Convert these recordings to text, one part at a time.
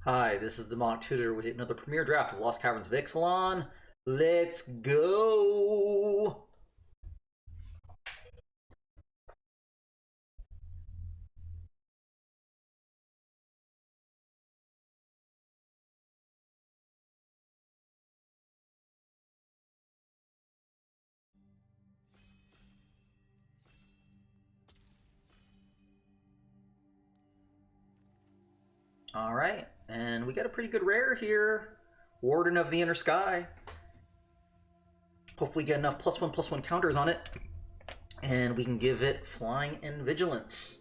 Hi, this is the Mock Tutor with another premiere draft of Lost Caverns of Ixalan. Let's go! Alright, and we got a pretty good rare here. Warden of the Inner Sky. Hopefully get enough +1/+1 counters on it. And we can give it Flying and Vigilance.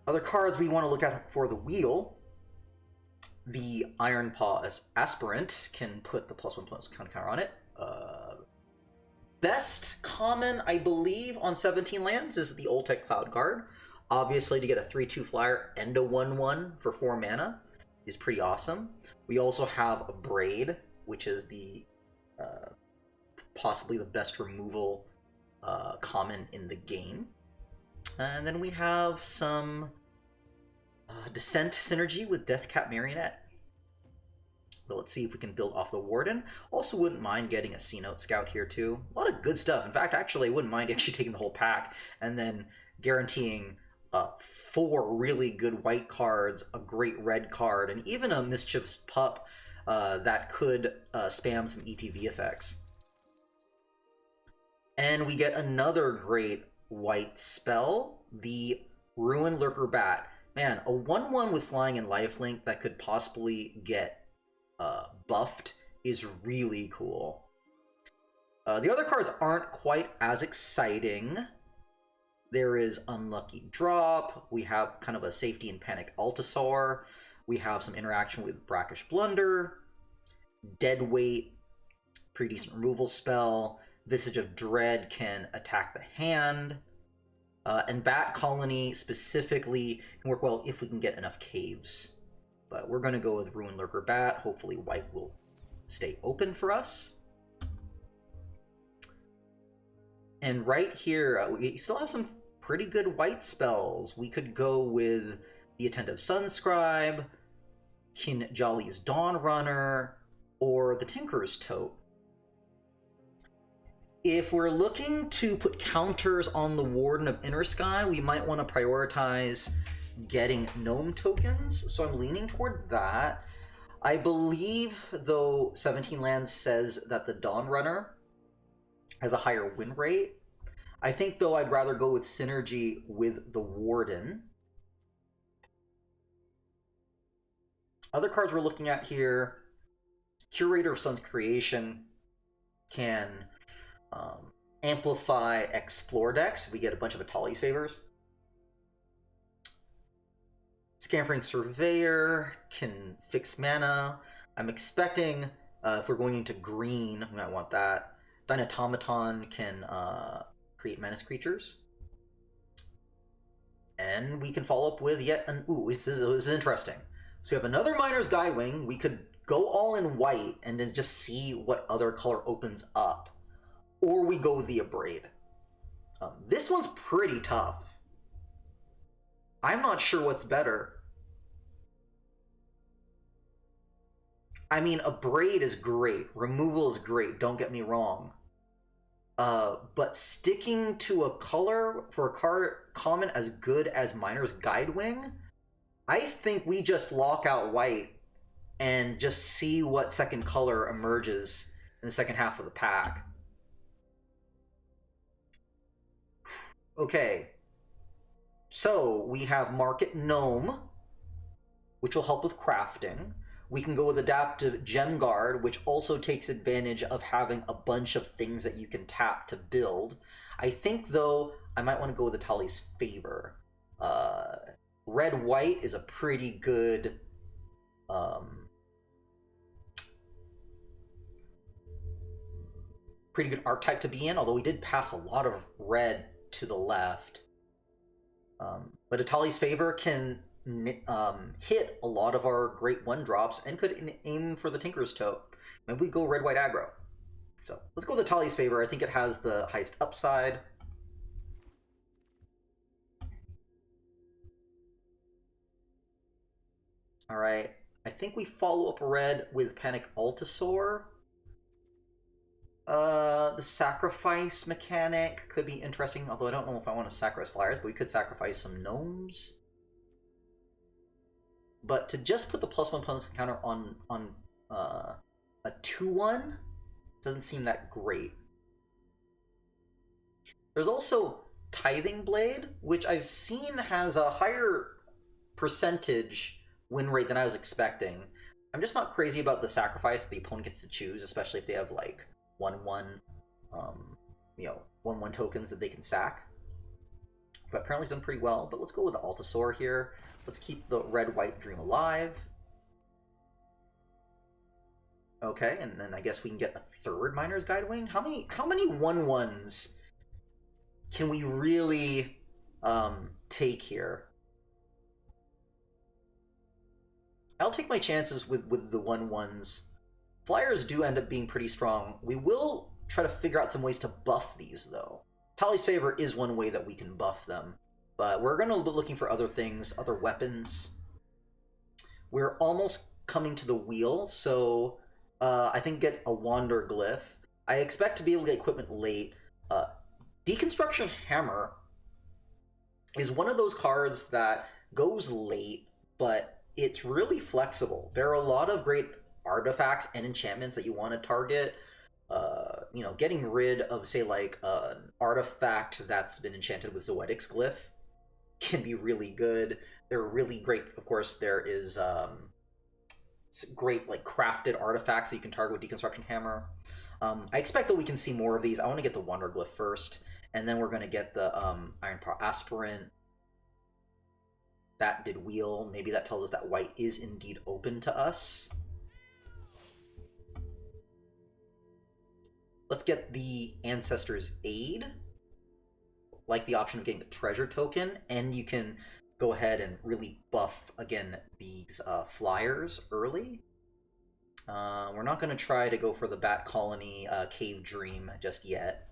Other cards we want to look at for the wheel. The Iron Paw as Aspirant can put the +1/+1 counter on it. Best common, I believe, on 17 lands is the Oltec Cloud card. Obviously, to get a 3/2 flyer and a 1/1 for 4 mana is pretty awesome. We also have a Braid, which is the possibly the best removal common in the game. And then we have some Descent synergy with Deathcap Marionette. But let's see if we can build off the Warden. Also wouldn't mind getting a C-Note Scout here too. A lot of good stuff. In fact, actually, I wouldn't mind actually taking the whole pack and then guaranteeing 4 really good white cards, a great red card, and even a Mischievous Pup that could spam some ETB effects. And we get another great white spell, the Ruin Lurker Bat. Man, a 1/1 with flying and lifelink that could possibly get buffed is really cool. The other cards aren't quite as exciting. There is Unlucky Drop. We have kind of a Safety and Panicked Altasaur. We have some interaction with Brackish Blunder. Deadweight, pretty decent removal spell. Visage of Dread can attack the hand. And Bat Colony specifically can work well if we can get enough caves. But we're going to go with Ruin Lurker Bat. Hopefully white will stay open for us. And right here, we still have some pretty good white spells. We could go with the Attentive Sunscribe, Kinjali's Dawn Runner, or the Tinker's Tote. If we're looking to put counters on the Warden of Inner Sky, we might want to prioritize getting Gnome tokens, so I'm leaning toward that. I believe, though, 17 Lands says that the Dawn Runner has a higher win rate. I think, though, I'd rather go with synergy with the Warden. Other cards we're looking at here, Curator of Sun's Creation can amplify Explore decks if we get a bunch of Atali's Favors. Scampering Surveyor can fix mana. I'm expecting, if we're going into green, we might want that. Dynatomaton can create menace creatures. And we can follow up with yet an... Ooh, this is interesting. So we have another Miner's Guidewing. We could go all in white and then just see what other color opens up. Or we go with the Abrade. This one's pretty tough. I'm not sure what's better. I mean, Abrade is great. Removal is great, don't get me wrong. But sticking to a color for a card common as good as Miner's Guidewing, I think we just lock out white and just see what second color emerges in the second half of the pack. Okay, so we have Market Gnome, which will help with crafting. We can go with Adaptive Gem Guard, which also takes advantage of having a bunch of things that you can tap to build. I think, though, I might want to go with Atali's Favor. Red-white is a pretty good... pretty good archetype to be in, although we did pass a lot of red to the left. But Atali's Favor can hit a lot of our great 1-drops and could aim for the Tinker's Tote. Maybe we go red-white aggro. So let's go with Atali's Favor. I think it has the highest upside. All right. I think we follow up red with Panicked Altasaur. The sacrifice mechanic could be interesting, although I don't know if I want to sacrifice flyers, but we could sacrifice some gnomes. But to just put the +1 opponent's counter on a 2/1 doesn't seem that great. There's also Tithing Blade, which I've seen has a higher percentage win rate than I was expecting. I'm just not crazy about the sacrifice that the opponent gets to choose, especially if they have like 1/1, 1/1 tokens that they can sack. But apparently it's done pretty well. But let's go with the Altasaur here. Let's keep the red-white dream alive. Okay, and then I guess we can get a third Miner's Guidewing. How many 1/1s can we really take here? I'll take my chances with the 1/1s. Flyers do end up being pretty strong. We will try to figure out some ways to buff these, though. Tali's Favor is one way that we can buff them. But we're going to be looking for other things, other weapons. We're almost coming to the wheel, so I think get a Wander Glyph. I expect to be able to get equipment late. Deconstruction Hammer is one of those cards that goes late, but it's really flexible. There are a lot of great artifacts and enchantments that you want to target. Getting rid of, say, like an artifact that's been enchanted with Zoetic's Glyph can be really good. They're really great. Of course, there is great like crafted artifacts that you can target with Deconstruction Hammer. I expect that we can see more of these. I want to get the Wonder Glyph first, and then we're going to get the Iron Paw Aspirant. That did wheel. Maybe that tells us that white is indeed open to us. Let's get the Ancestor's Aid. Like the option of getting the treasure token, and you can go ahead and really buff, again, these flyers early. We're not going to try to go for the Bat Colony Cave Dream just yet.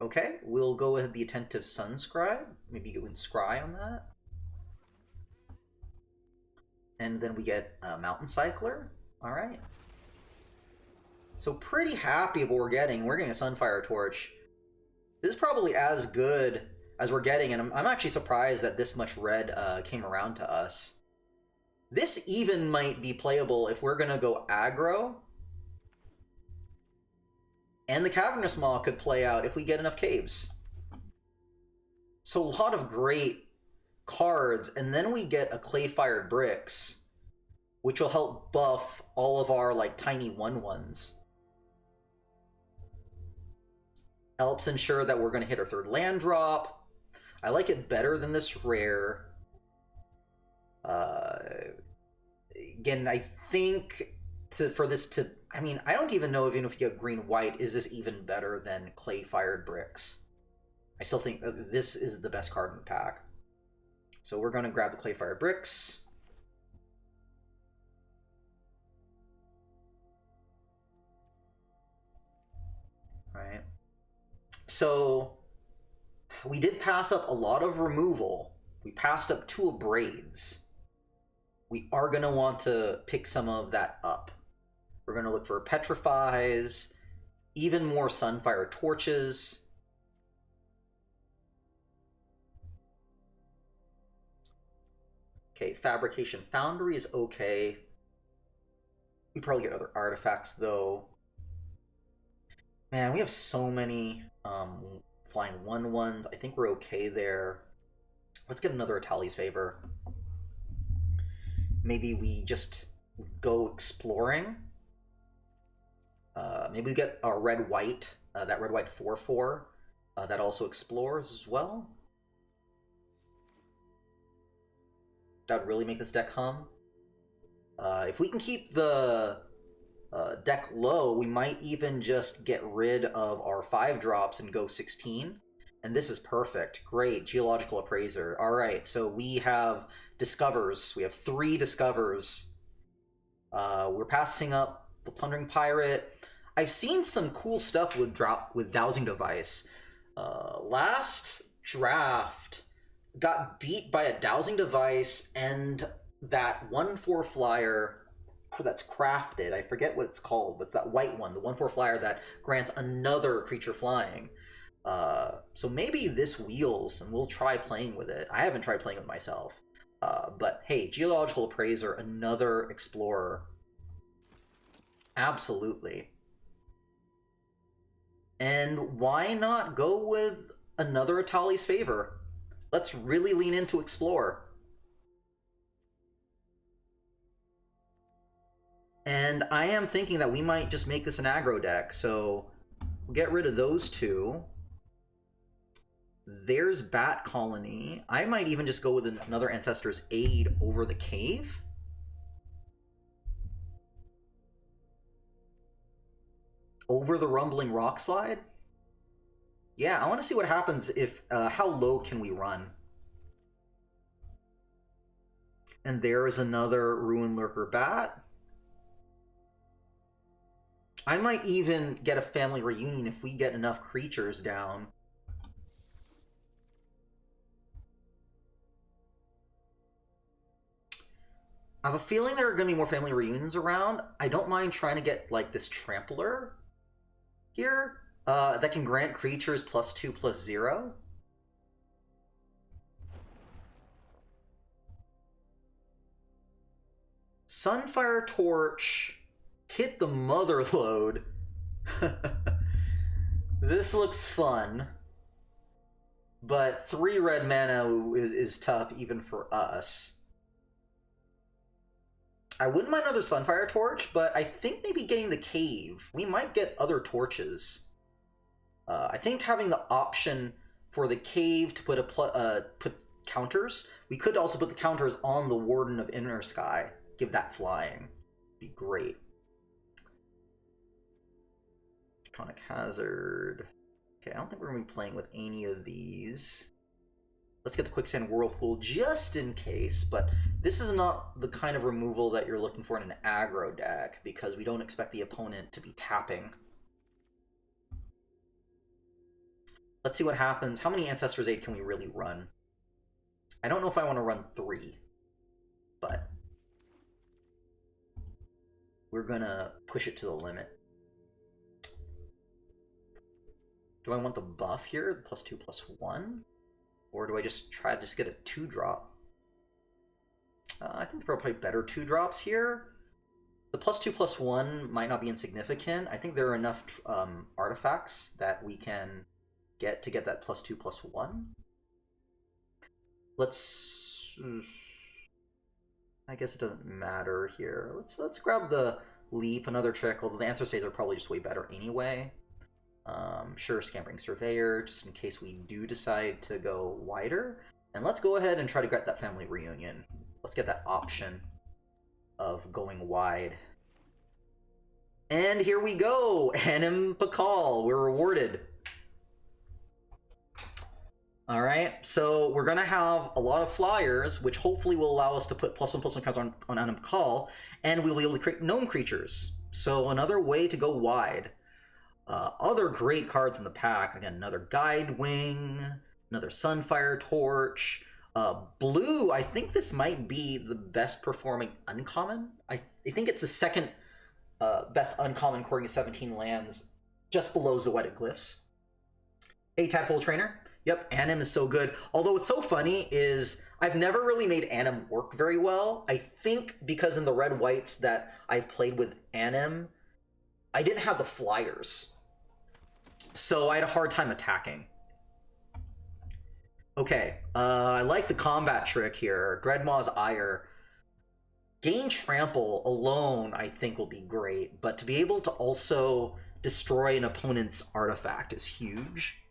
Okay, we'll go with the Attentive Sunscribe. Maybe get with Scry on that. And then we get Mountain Cycler. Alright. So pretty happy with what we're getting. We're getting a Sunfire Torch. This is probably as good as we're getting, and I'm actually surprised that this much red came around to us. This even might be playable if we're going to go aggro. And the Cavernous Maw could play out if we get enough caves. So a lot of great cards, and then we get a Clay-Fired Bricks, which will help buff all of our like tiny 1/1s. Helps ensure that we're going to hit our third land drop. I like it better than this rare. Again, I think I don't even know even if you get green-white, is this even better than Clay-Fired Bricks? I still think this is the best card in the pack. So we're going to grab the Clay-Fired Bricks. All right. So we did pass up a lot of removal. We passed up 2 Abrades. We are going to want to pick some of that up. We're going to look for Petrifies, even more Sunfire Torches. Okay, Fabrication Foundry is okay. We probably get other artifacts, though. Man, we have so many flying 1/1s. I think we're okay there. Let's get another Tali's Favor. Maybe we just go exploring. Maybe we get our red-white, that red-white 4/4 that also explores as well. That would really make this deck hum. If we can keep the deck low, we might even just get rid of our 5-drops and go 16. And this is perfect. Great. Geological Appraiser. All right, so we have Discovers. We have 3 Discovers. We're passing up the Plundering Pirate. I've seen some cool stuff with Dowsing Device. Last draft, got beat by a dowsing device and that 1/4 flyer that's crafted. I forget what it's called, but that white one, the 1/4 flyer that grants another creature flying. So maybe this wheels, and we'll try playing with it. I haven't tried playing with myself. But hey, Geological Appraiser, another Explorer. Absolutely. And why not go with another Atali's Favor? Let's really lean into Explore. And I am thinking that we might just make this an aggro deck, so we'll get rid of those two. There's Bat Colony. I might even just go with another Ancestor's Aid over the Cave. Over the Rumbling Rock Slide? Yeah, I want to see what happens if, how low can we run? And there is another Ruin Lurker Bat. I might even get a Family Reunion if we get enough creatures down. I have a feeling there are going to be more Family Reunions around. I don't mind trying to get, like, this Trampler here that can grant creatures +2/+0. Sunfire Torch, hit the mother load. This looks fun, but 3 red mana is tough even for us. I wouldn't mind another Sunfire Torch, but I think maybe getting the Cave. We might get other torches. I think having the option for the Cave to put put counters. We could also put the counters on the Warden of Inner Sky. Give that flying. Be great. Tectonic Hazard. Okay, I don't think we're going to be playing with any of these. Let's get the Quicksand Whirlpool just in case, but this is not the kind of removal that you're looking for in an aggro deck, because we don't expect the opponent to be tapping. Let's see what happens. How many Ancestor's Aid can we really run? I don't know if I want to run 3, but we're gonna push it to the limit. Do I want the buff here, the +2/+1? Or do I just try to get a 2-drop? I think there are probably better 2-drops here. The +2/+1 might not be insignificant. I think there are enough artifacts that we can get to get that +2/+1. Let's... I guess it doesn't matter here. Let's grab the Leap, another trick, although the answer stays are probably just way better anyway. Sure, Scampering Surveyor, just in case we do decide to go wider. And let's go ahead and try to get that Family Reunion. Let's get that option of going wide. And here we go! Hanem Pakal, we're rewarded. Alright, so we're gonna have a lot of flyers, which hopefully will allow us to put +1/+1 cards on Hanem Pakal, and we'll be able to create gnome creatures. So another way to go wide. Other great cards in the pack. Again, another Guide Wing, another Sunfire Torch. Blue, I think this might be the best performing uncommon. I think it's the second best uncommon according to 17 lands, just below Zoetic Glyphs. Hey, Tadpole Trainer. Yep, Hanem is so good. Although what's so funny is I've never really made Hanem work very well. I think because in the red-whites that I've played with Hanem, I didn't have the flyers. So I had a hard time attacking. Okay, I like the combat trick here. Dreadmaw's Ire. Gain Trample alone, I think, will be great, but to be able to also destroy an opponent's artifact is huge.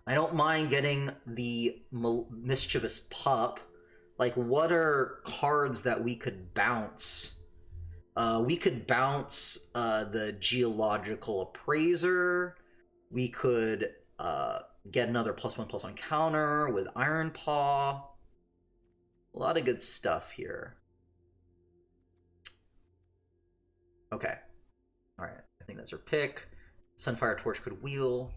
I don't mind getting the Mischievous Pup. Like, what are cards that we could bounce? We could bounce the Geological Appraiser. We could get another +1/+1 counter with Iron Paw. A lot of good stuff here. Okay. Alright, I think that's our pick. Sunfire Torch could wheel.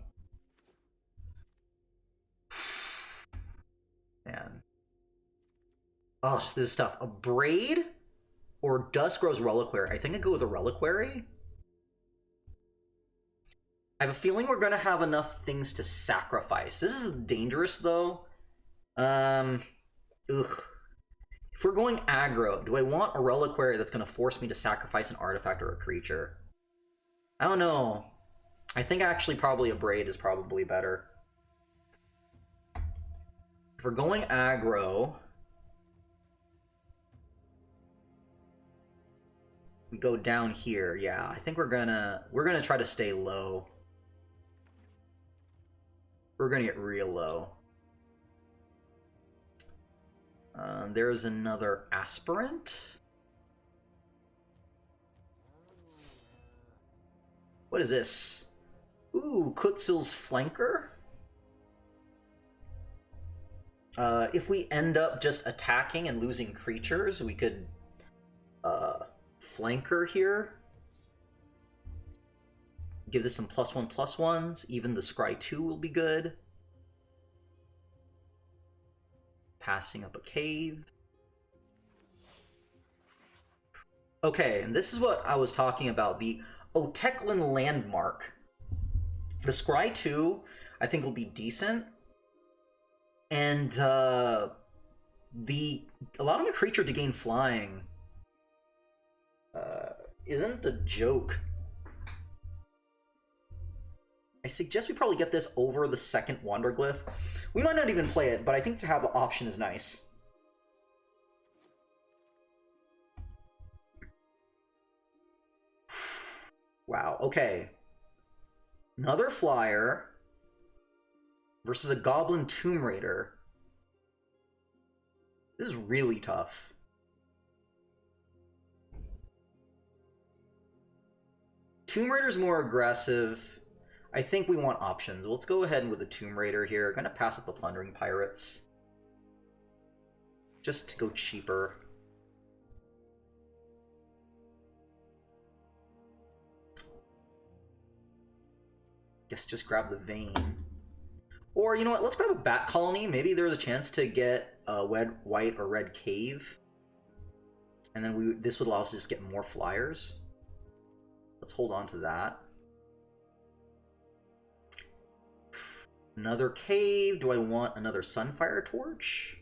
Ugh, this is tough. A Braid or Duskgrove's Reliquary? I think I'd go with a Reliquary. I have a feeling we're gonna have enough things to sacrifice. This is dangerous though. Um, ugh. If we're going aggro, do I want a Reliquary that's gonna force me to sacrifice an artifact or a creature? I don't know. I think actually probably a Braid is probably better. If we're going aggro, we go down here. Yeah, I think we're gonna try to stay low. We're gonna get real low. There's another aspirant. What is this? Ooh, Kutsil's Flanker. If we end up just attacking and losing creatures, we could Flanker here. Give this some +1/+1s. Even the Scry 2 will be good. Passing up a cave. Okay, and this is what I was talking about. The Ixalan Landmark. The Scry 2, I think, will be decent. And allowing a creature to gain flying isn't a joke. I suggest we probably get this over the second Wanderglyph. We might not even play it, but I think to have the option is nice. Wow, okay. Another flyer versus a Goblin Tomb Raider. This is really tough. Tomb Raider's more aggressive. I think we want options. Let's go ahead with the Tomb Raider here. Gonna pass up the Plundering Pirates. Just to go cheaper. Guess just grab the Vein. Or, you know what, let's grab a Bat Colony. Maybe there's a chance to get a white or red cave. And then this would allow us to just get more flyers. Let's hold on to that. Another cave. Do I want another Sunfire Torch?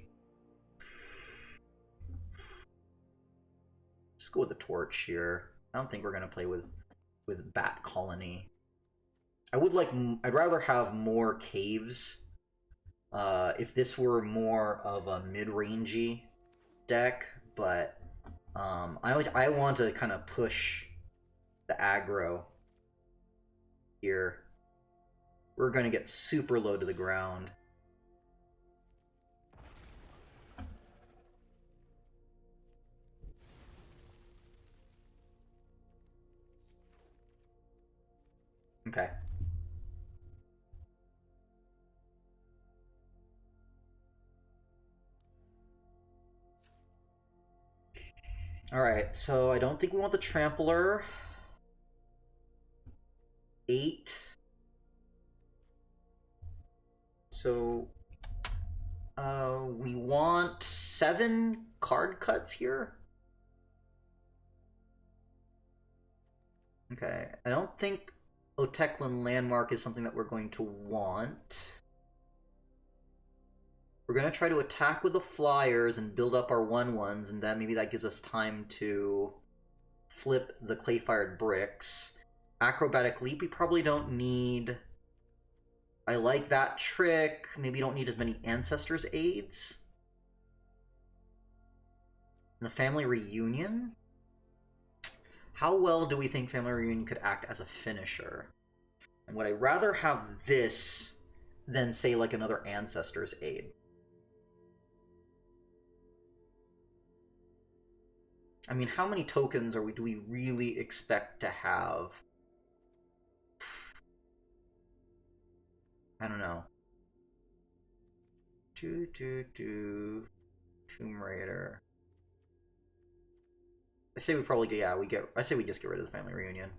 Let's go with a torch here. I don't think we're gonna play with Bat Colony. I'd rather have more caves. If this were more of a mid-rangey deck, but I want to kind of push the aggro here. We're going to get super low to the ground. Okay. Alright, so I don't think we want the Trampler. 8. So, we want 7 card cuts here. Okay, I don't think Ixalan Landmark is something that we're going to want. We're going to try to attack with the flyers and build up our 1/1s, and then maybe that gives us time to flip the Clay-Fired Bricks. Acrobatic Leap we probably don't need. I like that trick. Maybe you don't need as many Ancestors' Aids. And the Family Reunion? How well do we think Family Reunion could act as a finisher? And would I rather have this than, say, like another Ancestor's Aid? I mean, how many tokens do we really expect to have? I don't know. Tomb Raider. I say we probably I say we just get rid of the Family Reunion.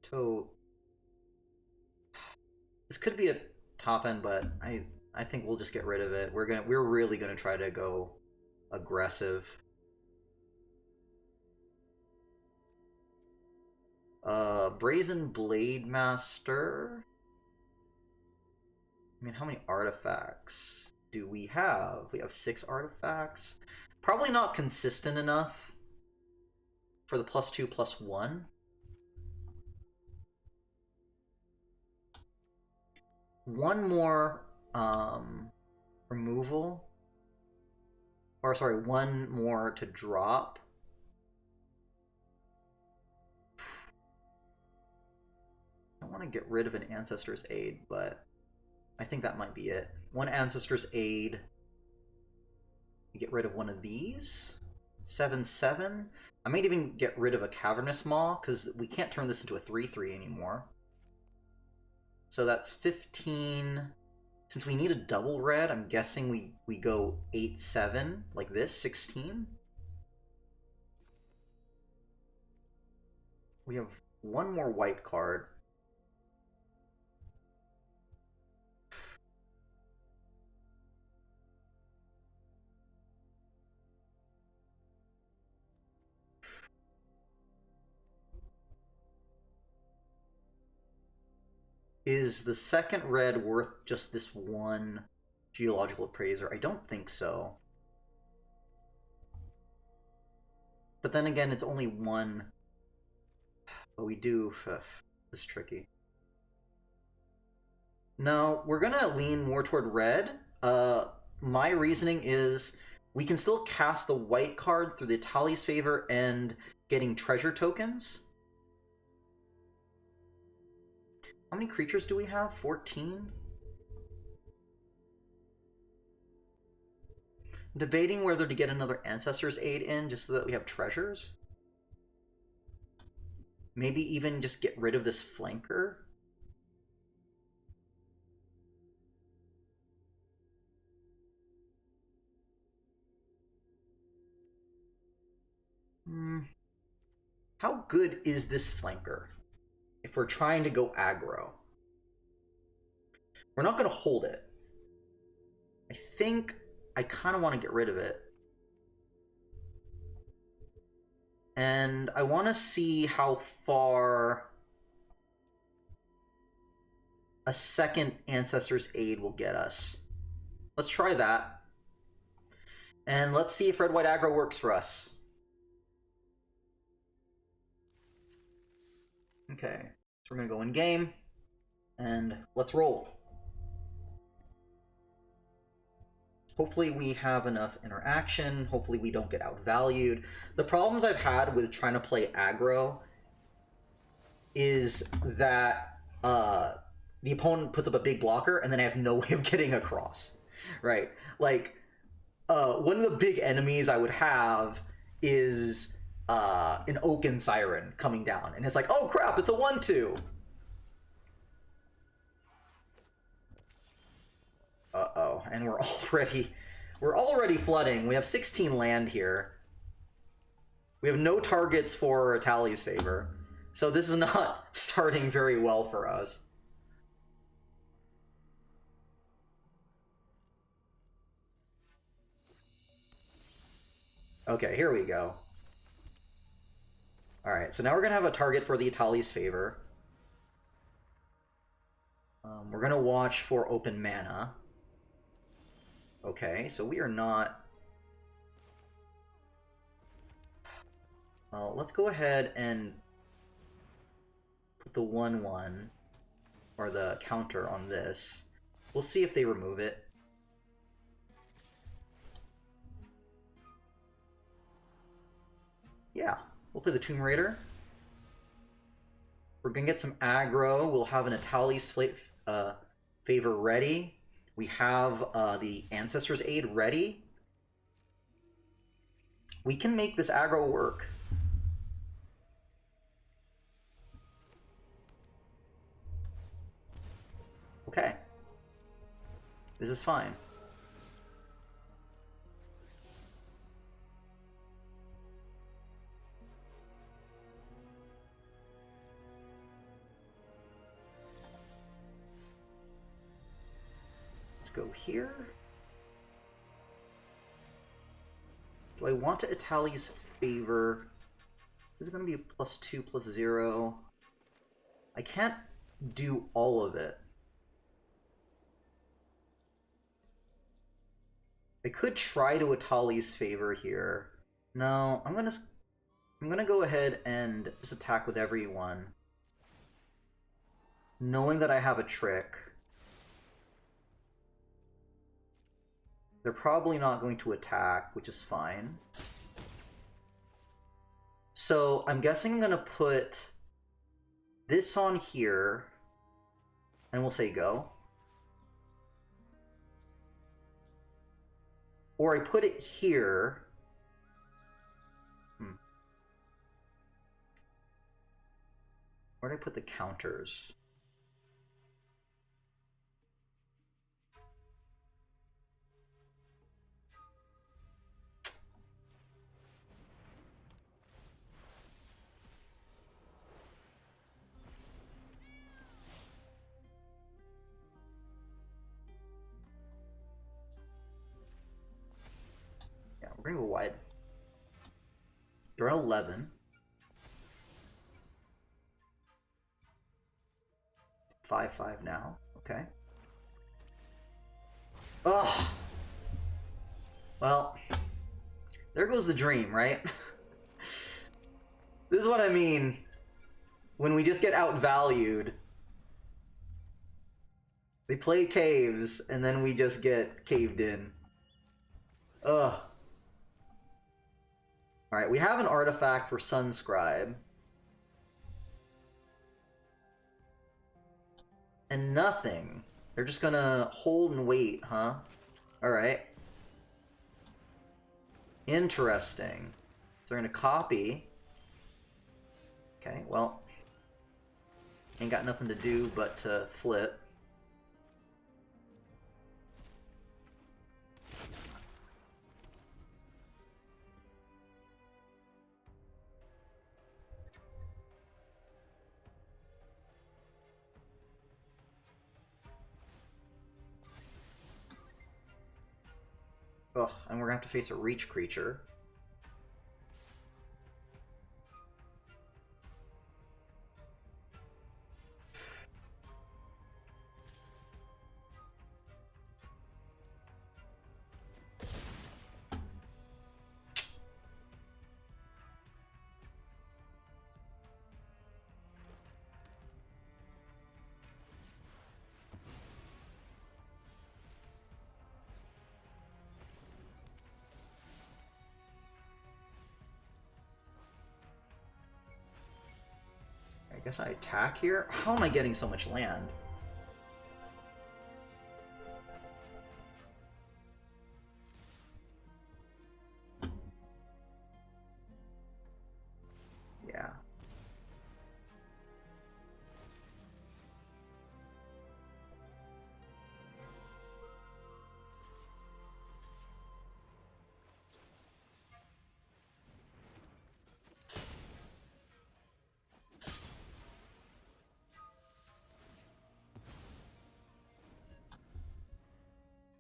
So this could be a top end, but I think we'll just get rid of it. We're really gonna try to go aggressive. Brazen Blade Master. I mean, how many artifacts do we have? We have 6 artifacts. Probably not consistent enough for the +2/+1. One more removal. Or sorry, one more to drop. I don't want to get rid of an Ancestor's Aid, but I think that might be it. One Ancestor's Aid. You get rid of one of these. 7/7. I might even get rid of a Cavernous Maw, because we can't turn this into a 3/3 anymore. So that's 15. Since we need a double red, I'm guessing we go 8/7, like this, 16. We have one more white card. Is the second red worth just this one Geological Appraiser? I don't think so. But then again, it's only one. But we do... This is tricky. No, we're gonna lean more toward red. My reasoning is we can still cast the white cards through the Tally's Favor and getting treasure tokens. How many creatures do we have? 14? I'm debating whether to get another Ancestor's Aid in just so that we have treasures. Maybe even just get rid of this flanker. How good is this flanker? If we're trying to go aggro. We're not going to hold it. I think I kind of want to get rid of it. And I want to see how far a second Ancestor's Aid will get us. Let's try that. And let's see if red-white aggro works for us. Okay, so we're going to go in game. And let's roll. Hopefully we have enough interaction. Hopefully we don't get outvalued. The problems I've had with trying to play aggro is that the opponent puts up a big blocker and then I have no way of getting across, right? Like, one of the big enemies I would have is an Oaken Siren coming down. And it's like, oh crap, it's a 1/2. Uh-oh, and we're already flooding. We have 16 land here. We have no targets for Tally's Favor. So this is not starting very well for us. Okay, here we go. Alright, so now we're going to have a target for the Tally's Favor. We're going to watch for open mana. Okay, so we are not... Well, let's go ahead and put the 1/1, or the counter on this. We'll see if they remove it. Yeah, we'll play the Tomb Raider. We're gonna get some aggro. We'll have an Tally's Favor ready. We have the Ancestor's Aid ready. We can make this aggro work. Okay. This is fine. Let's go here. Do I want to Itali's favor? Is it going to be a +2, +0? I can't do all of it. I could try to Itali's favor here. No, I'm gonna go ahead and just attack with everyone, knowing that I have a trick. They're probably not going to attack, which is fine. So I'm guessing I'm gonna put this on here, and we'll say go. Or I put it here. Where did I put the counters? Yeah, we're gonna go wide. They're at 11. 5-5 now. Okay. Ugh. Well, there goes the dream, right? This is what I mean when we just get outvalued. They play caves, and then we just get caved in. Ugh. Alright, we have an artifact for Sunscribe. And nothing. They're just gonna hold and wait, huh? Alright. Interesting. So they're gonna copy. Okay, well. Ain't got nothing to do but to flip. Ugh, and we're gonna have to face a reach creature. I guess I attack here? How am I getting so much land? Yeah.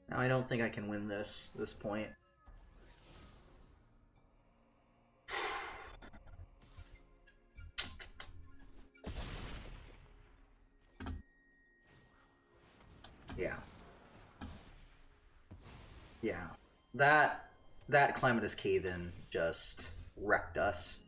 Now I don't think I can win this point. Yeah. Yeah. That Calamitous Cave-In just wrecked us.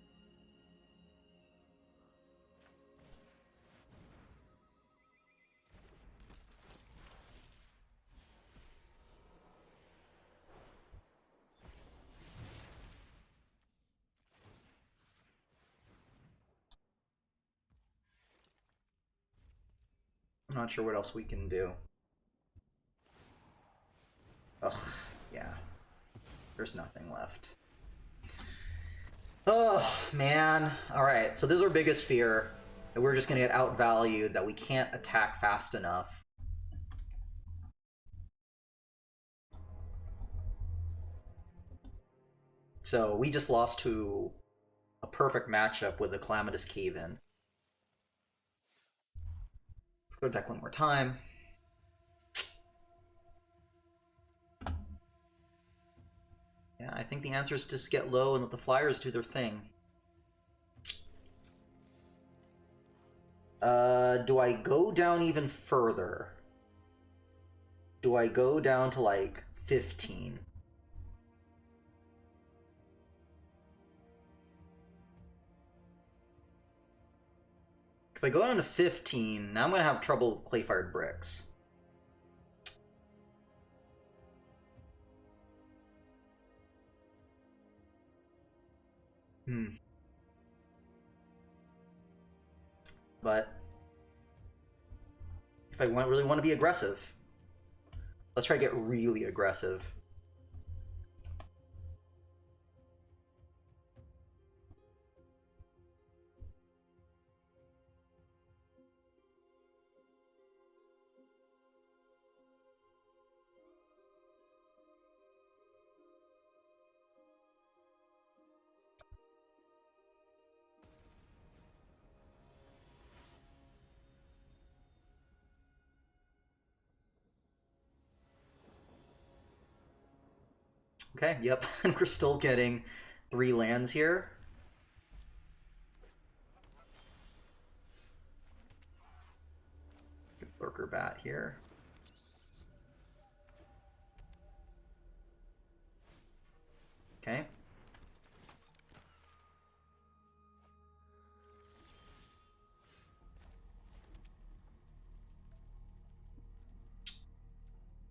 I'm not sure what else we can do. Ugh, yeah. There's nothing left. Oh, man. Alright, so this is our biggest fear. That we're just gonna get outvalued, that we can't attack fast enough. So we just lost to a perfect matchup with the Calamitous Cave-In. Let's go to deck one more time. I think the answer is just get low and let the flyers do their thing. Do I go down even further? Do I go down to like 15? If I go down to 15, now I'm gonna have trouble with clay-fired bricks. But if I really want to be aggressive, let's try to get really aggressive. Okay, yep, and we're still getting 3 lands here. Lurker Bat here. Okay.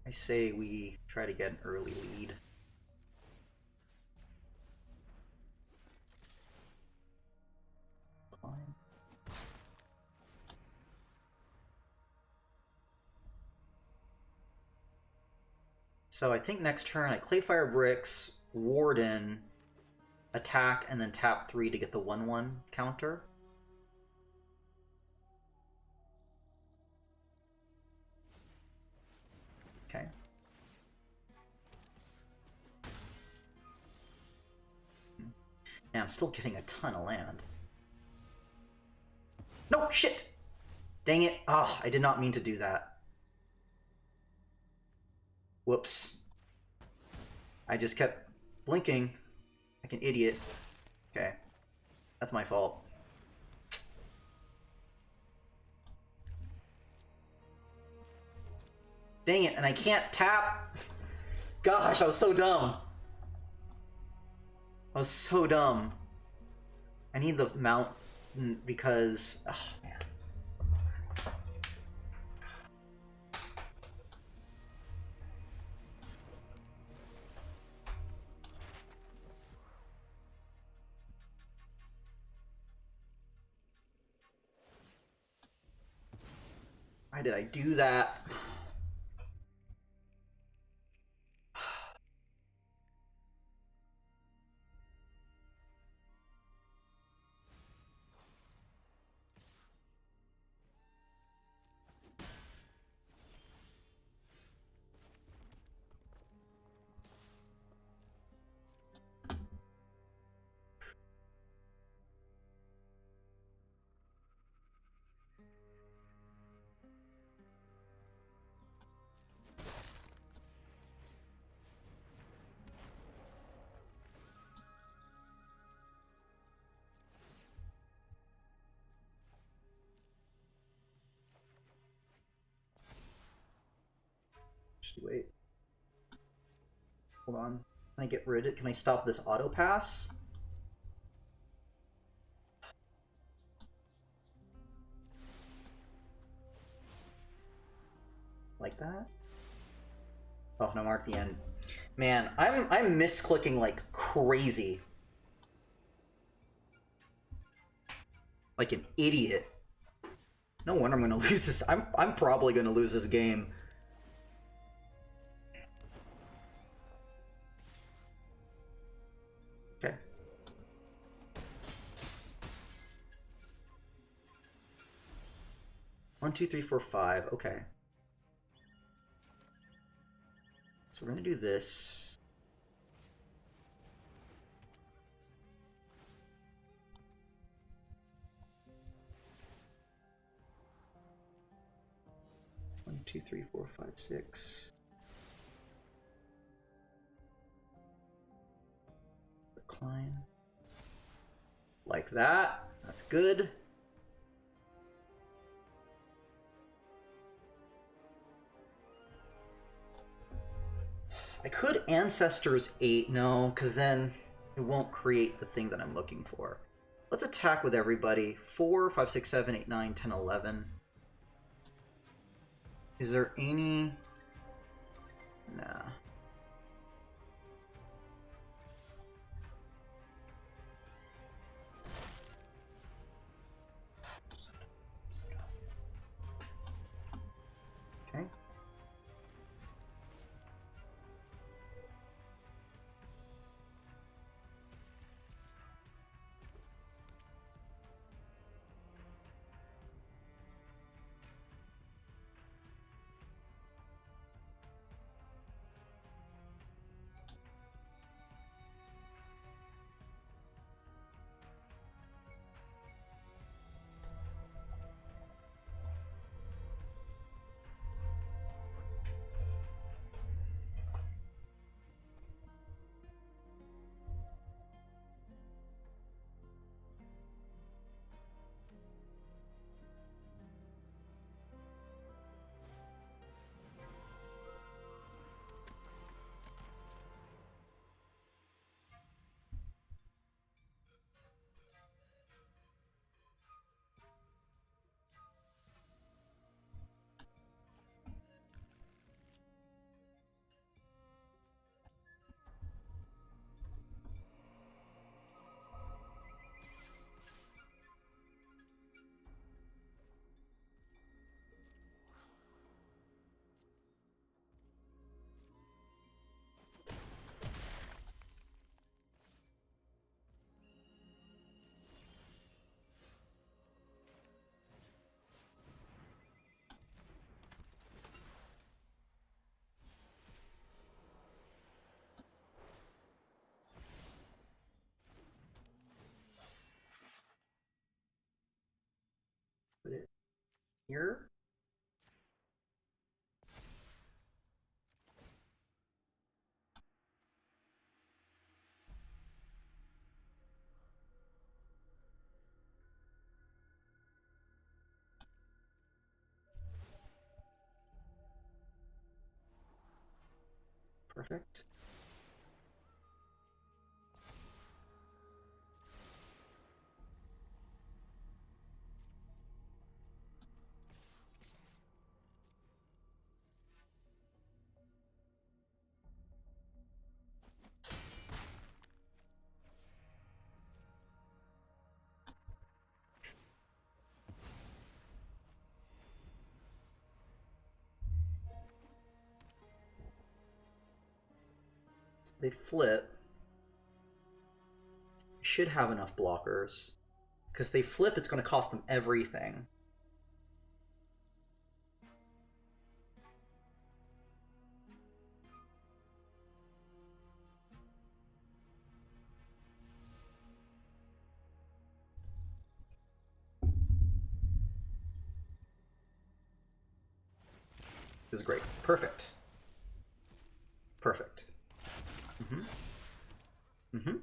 I say we try to get an early lead. So I think next turn I Clayfire Bricks, Warden, attack, and then tap 3 to get the 1/1 counter. Okay. Man, I'm still getting a ton of land. No, shit! Dang it. Oh, I did not mean to do that. Whoops. I just kept blinking like an idiot. Okay. That's my fault. Dang it, and I can't tap. Gosh, I was so dumb. I was so dumb. I need the mount because... Oh, man. Why did I do that? Wait. Hold on. Can I get rid of it? Can I stop this auto pass? Like that? Oh, no, mark the end. Man, I'm misclicking like crazy. Like an idiot. No wonder I'm gonna lose this. I'm probably gonna lose this game. Okay. One, two, three, four, five. Okay. So we're gonna do this. One, two, three, four, five, six. fine. Like that. That's good. I could Ancestors 8, no, because then it won't create the thing that I'm looking for. Let's attack with everybody. 4, 5, 6, 7, 8, 9, 10, 11. Is there any... Nah. Okay. Put it here. Perfect. They flip. Should have enough blockers. Because they flip, it's going to cost them everything. This is great. Perfect. Perfect. Mm-hmm. Mm-hmm.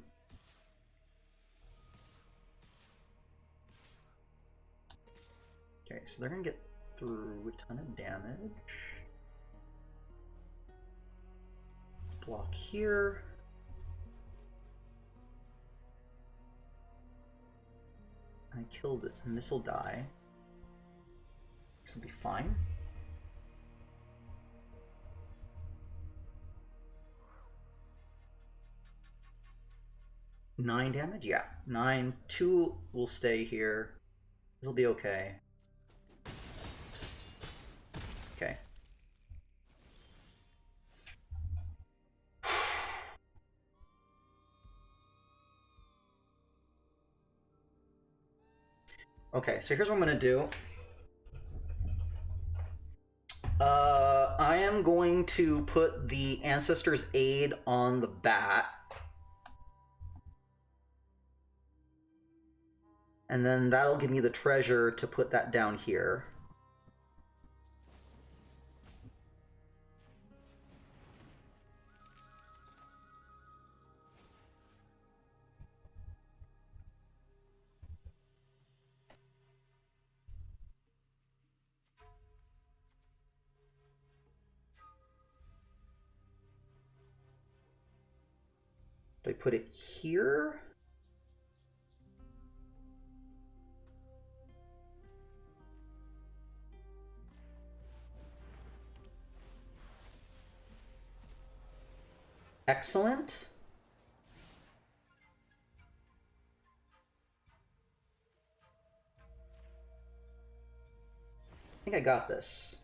Okay, so they're gonna get through a ton of damage. Block here. I killed it, and this will die. This will be fine. Nine damage? Yeah. 9. 2 will stay here. It'll be okay. Okay. Okay, so here's what I'm gonna do. I am going to put the Ancestor's Aid on the bat. And then that'll give me the treasure to put that down here. Do I put it here? Excellent. I think I got this.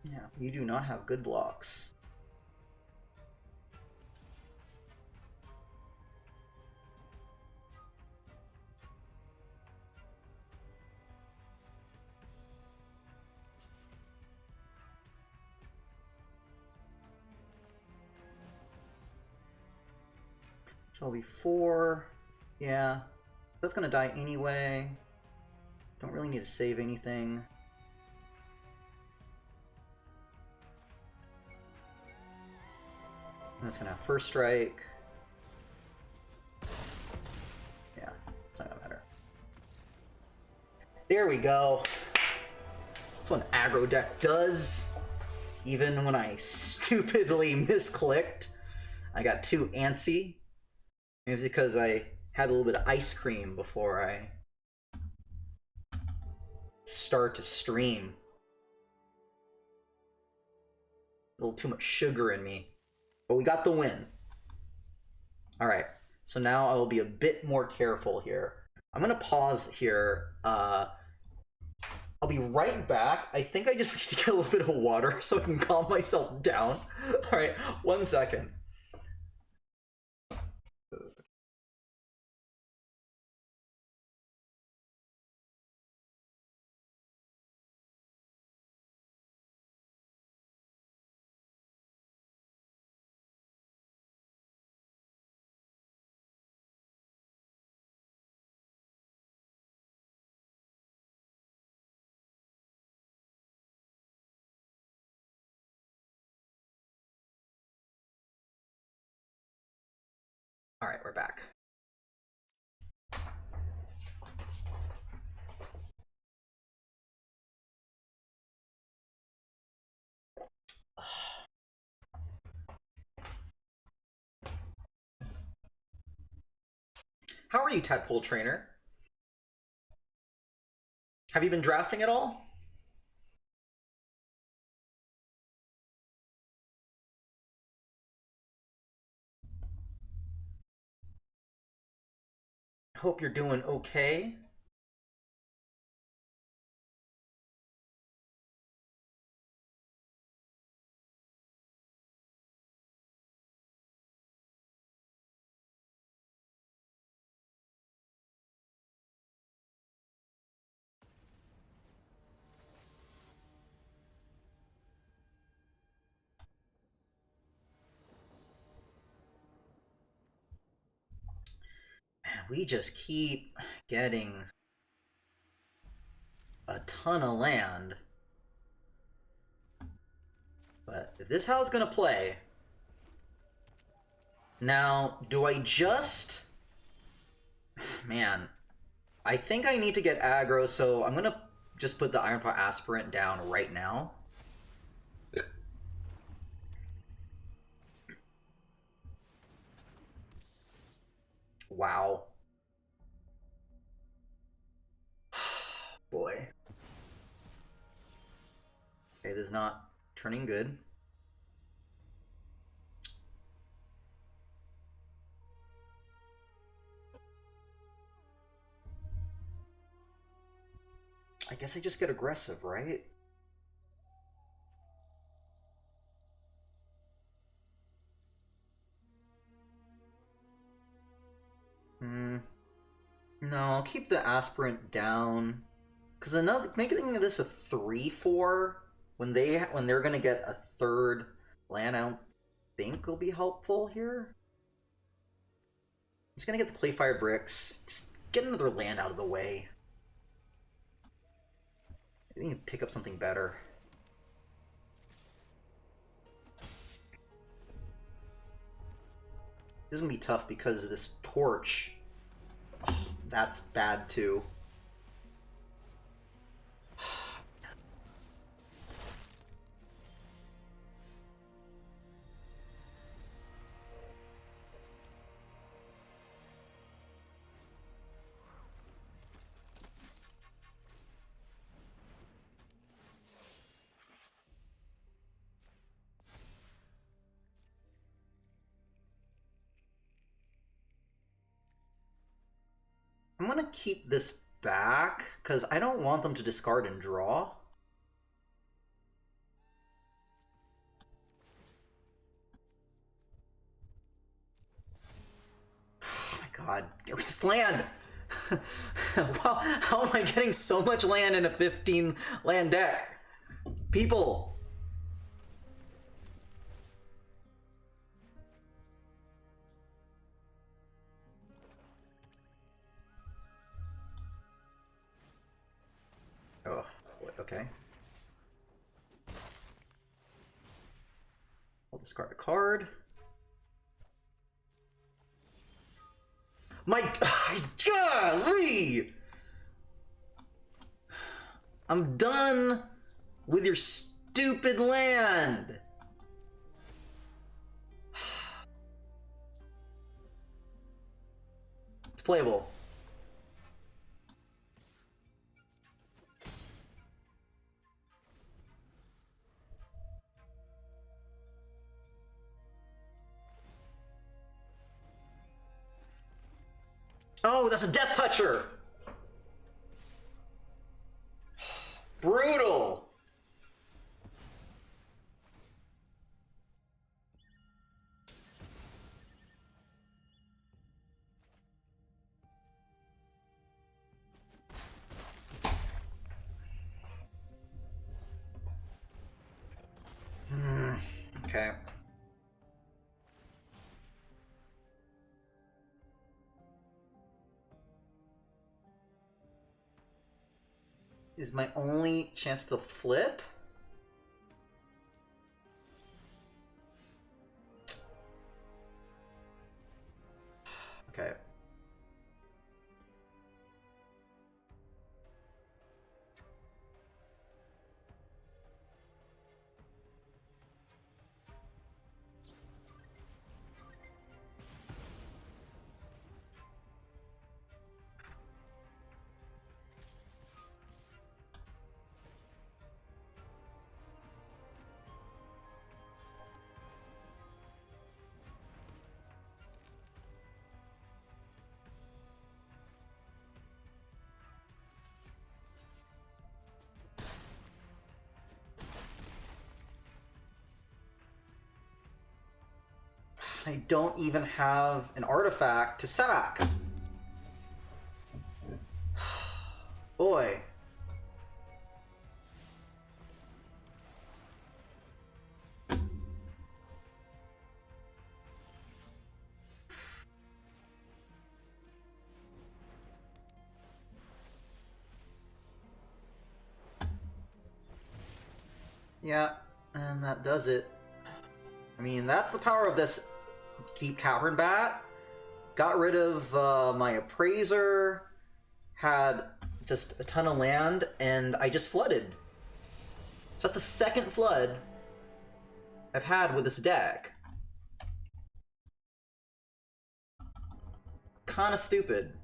Yeah, you do not have good blocks. So I'll be 4. Yeah, that's gonna die anyway. Don't really need to save anything. That's gonna have first strike. Yeah, it's not gonna matter. There we go. That's what an aggro deck does. Even when I stupidly misclicked, I got too antsy. Maybe it's because I had a little bit of ice cream before I start to stream. A little too much sugar in me. But we got the win. Alright, so now I will be a bit more careful here. I'm gonna pause here. I'll be right back. I think I just need to get a little bit of water so I can calm myself down. Alright, 1 second. Alright, we're back. How are you, Tadpole Trainer? Have you been drafting at all? Hope you're doing okay. Man, we just keep getting a ton of land. But if this is how it's gonna play... Now, do I just... Man, I think I need to get aggro, so I'm gonna just put the Ironpaw Aspirant down right now. Wow. Boy. Okay, this is not Turning good. I guess I just get aggressive, right? No, I'll keep the aspirant down. Cause another making this a 3/4 when they're gonna get a third land, I don't think will be helpful here. I'm just gonna get the Playfire bricks. Just get another land out of the way. I need to pick up something better. This is gonna be tough because this torch. Oh, that's bad too. I'm gonna keep this back because I don't want them to discard and draw. Oh my god, get rid of this land! Wow, how am I getting so much land in a 15 land deck? People! Oh, okay. I'll discard a card. My golly! I'm done with your stupid land. It's playable. Oh, that's a Death Toucher! Brutal! Okay. Is my only chance to flip? Okay. I don't even have an artifact to sack. Boy. Yeah, and that does it. I mean, that's the power of this Deep Cavern Bat. Got rid of my Appraiser, had just a ton of land, and I just flooded. So that's the second flood I've had with this deck. Kinda stupid.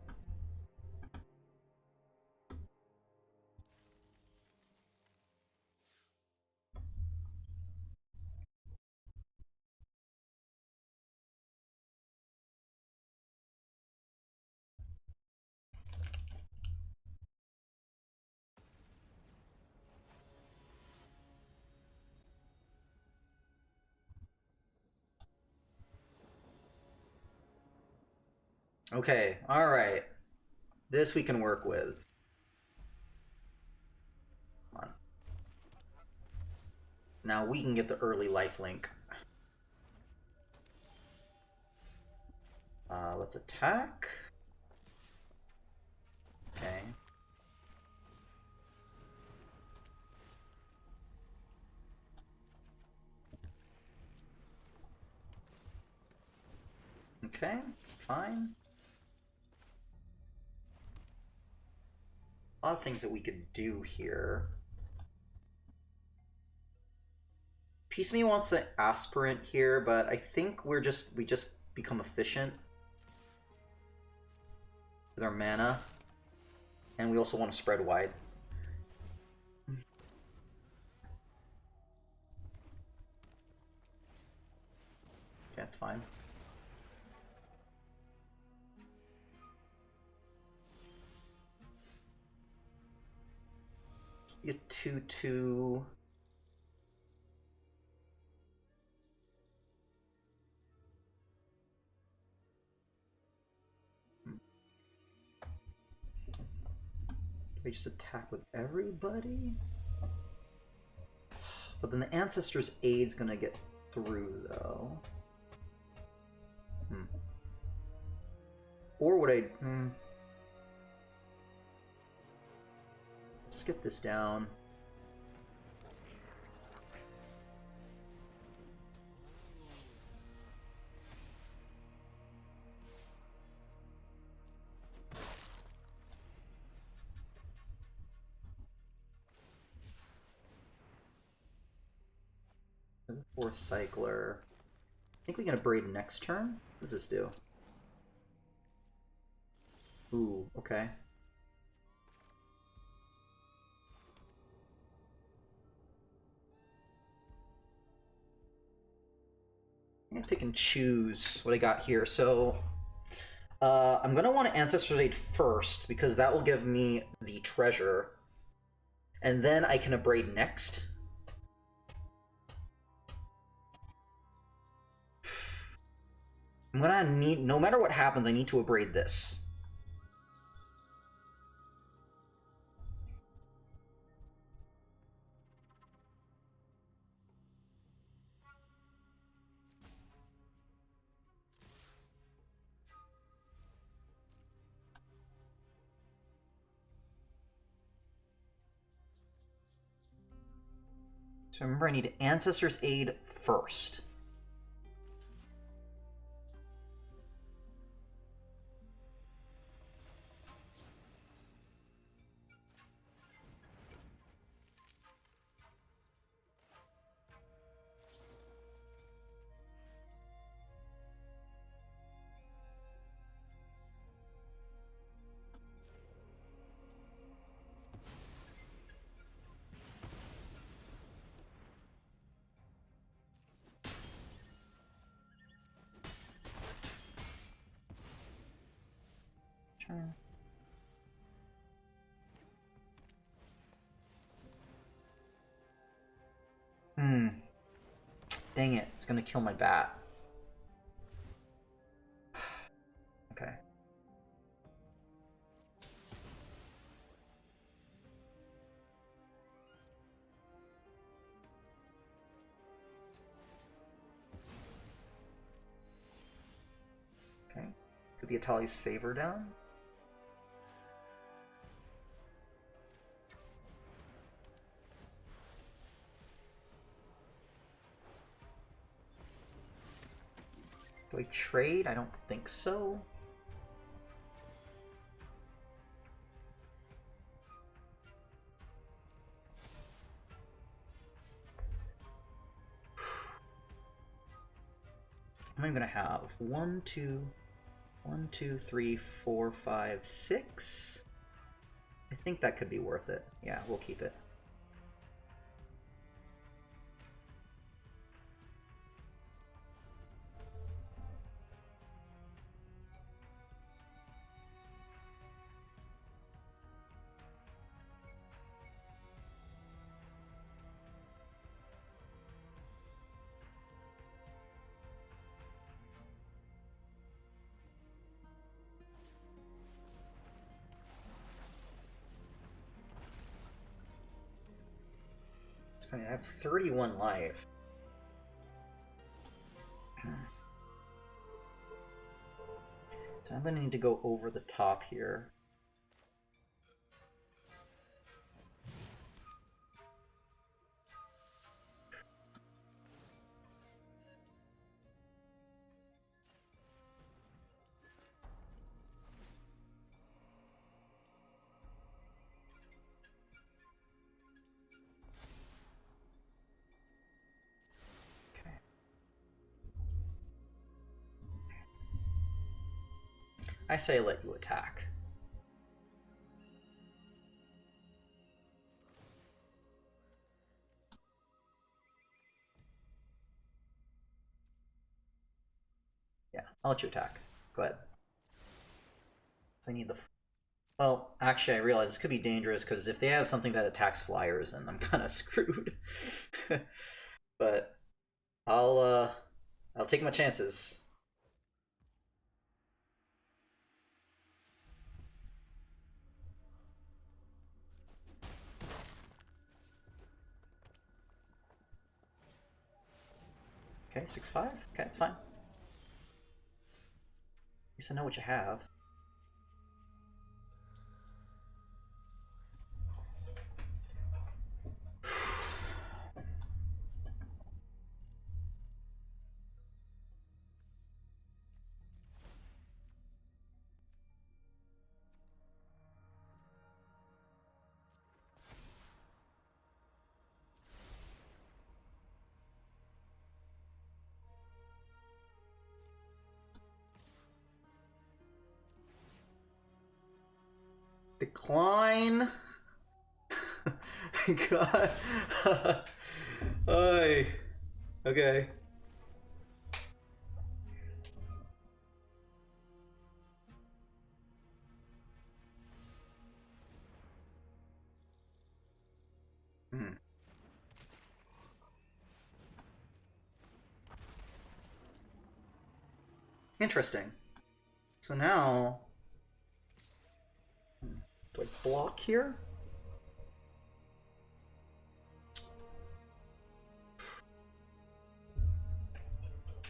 Okay, alright. This we can work with. Come on. Now we can get the early lifelink. Let's attack. Okay. Okay, fine. A lot of things that we could do here. Piece of me wants an aspirant here, but I think we just become efficient with our mana. And we also want to spread wide. That's fine. A 2/2. They just attack with everybody? But then the Ancestor's Aid's gonna get through, though. Or would I... Let's get this down. Fourth cycler. I think we can braid next turn. What does this do? Ooh, okay. I'm gonna pick and choose what I got here. So I'm gonna want to Ancestor's Aid first because that will give me the treasure, and then I can abrade next. I'm gonna need, no matter what happens, I need to abrade this. So remember, I need Ancestor's Aid first. Sure. Dang it, it's gonna kill my bat. Okay. Okay. Put the Atali's Favor down. Do I trade? I don't think so. How many am I gonna have? 1, 2, 1, 2, 3, 4, 5, 6. I think that could be worth it. Yeah, we'll keep it. I mean, I have 31 life. So I'm gonna need to go over the top here. I say let you attack. Yeah, I'll let you attack. Go ahead. So I need the... Well, actually, I realize this could be dangerous, because if they have something that attacks flyers, then I'm kind of screwed. But I'll take my chances. Okay, 6/5. Okay, it's fine. At least I know what you have. Decline. God. Oy. Okay. Hmm. Interesting. So now, do I block here?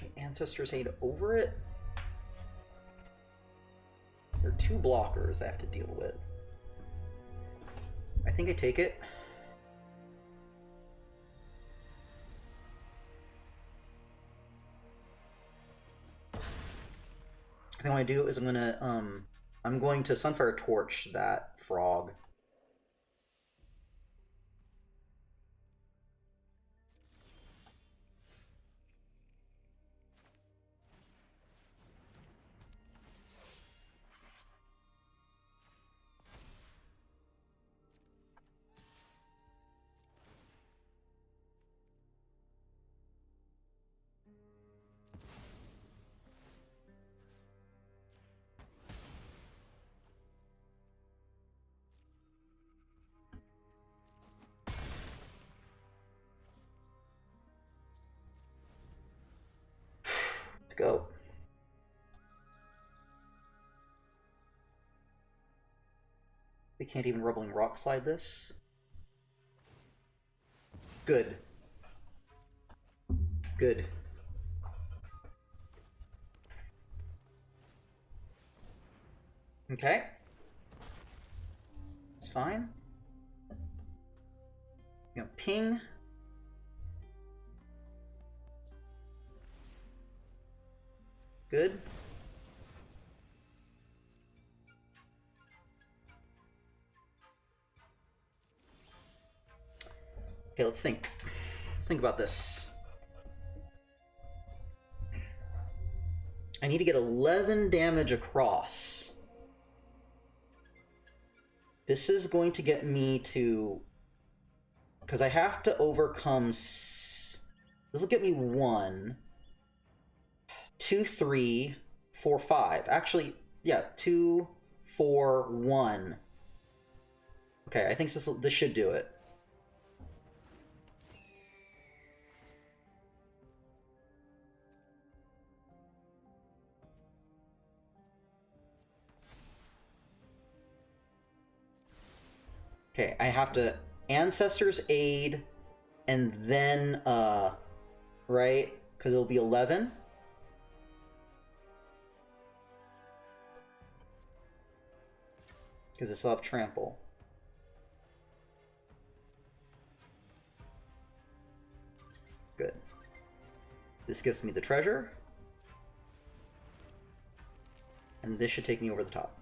The Ancestors Aid over it? There are two blockers I have to deal with. I think I take it. I think what I do is I'm going to Sunfire Torch that frog. Let's go. We can't even Rumbling Rock Slide this. Good. Good. Okay. It's fine. You know, ping. Good. Okay, let's think. Let's think about this. I need to get 11 damage across. This is going to get me to... Because I have to overcome... This will get me 1, 2, 3, 4, 5. Actually, yeah, 2, 4, 1. Okay, I think this should do it. Okay, I have to Ancestors Aid and then, right? Because it'll be 11. Because it's up trample. Good. This gives me the treasure. And this should take me over the top.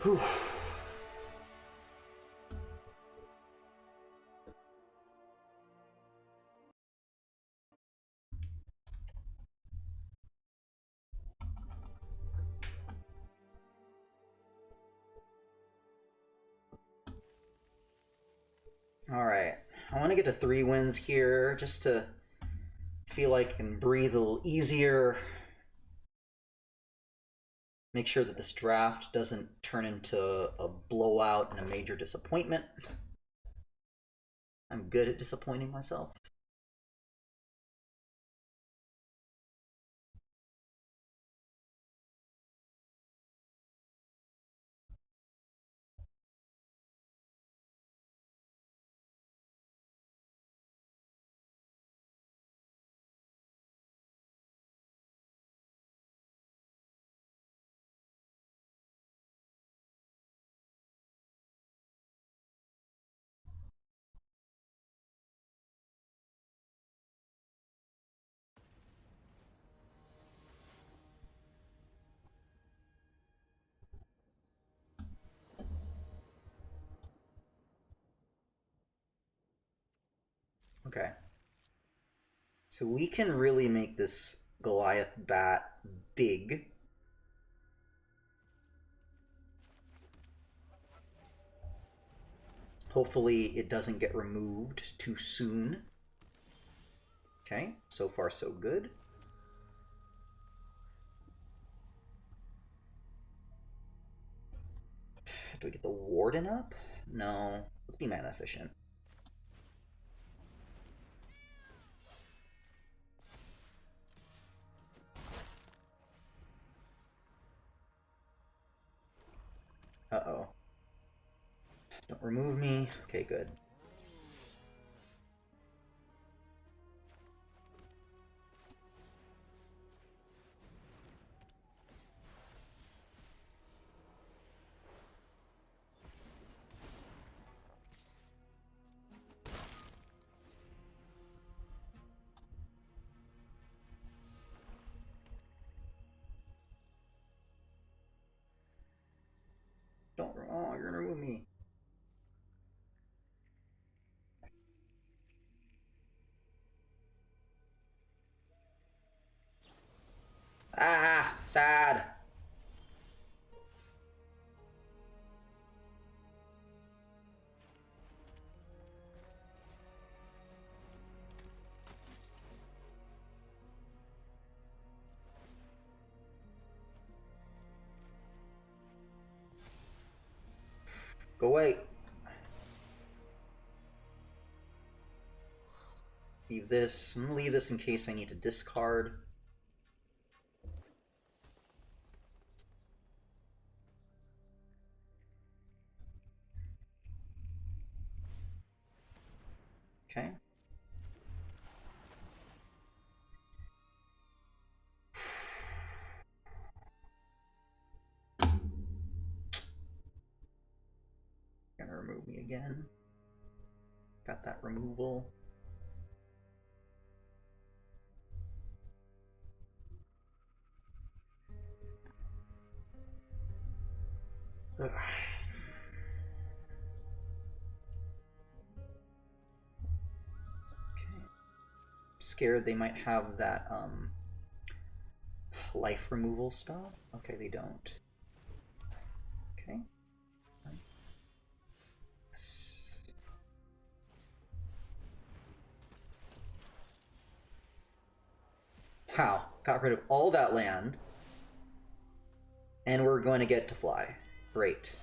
Whew. All right, I want to get to 3 wins here just to feel like I can breathe a little easier. Make sure that this draft doesn't turn into a blowout and a major disappointment. I'm good at disappointing myself. Okay. So we can really make this Goliath bat big. Hopefully it doesn't get removed too soon. Okay, so far so good. Do we get the Warden up? No, let's be mana efficient. Uh-oh. Don't remove me. Okay, good. Don't. Oh, you're gonna remove me. Ah, sad. Go away. Leave this. I'm gonna leave this in case I need to discard. Okay. Gonna remove me again. Got that removal. Ugh. Scared they might have that life removal spell. Okay, they don't. Okay. Yes. Wow, got rid of all that land. And we're going to get to fly. Great.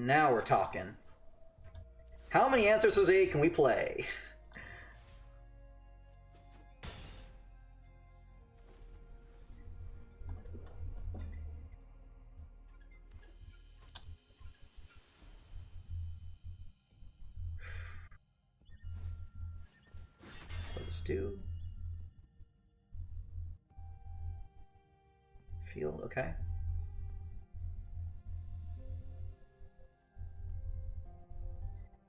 Now we're talking. How many Answers Jose can we play? What does this do? Field, okay.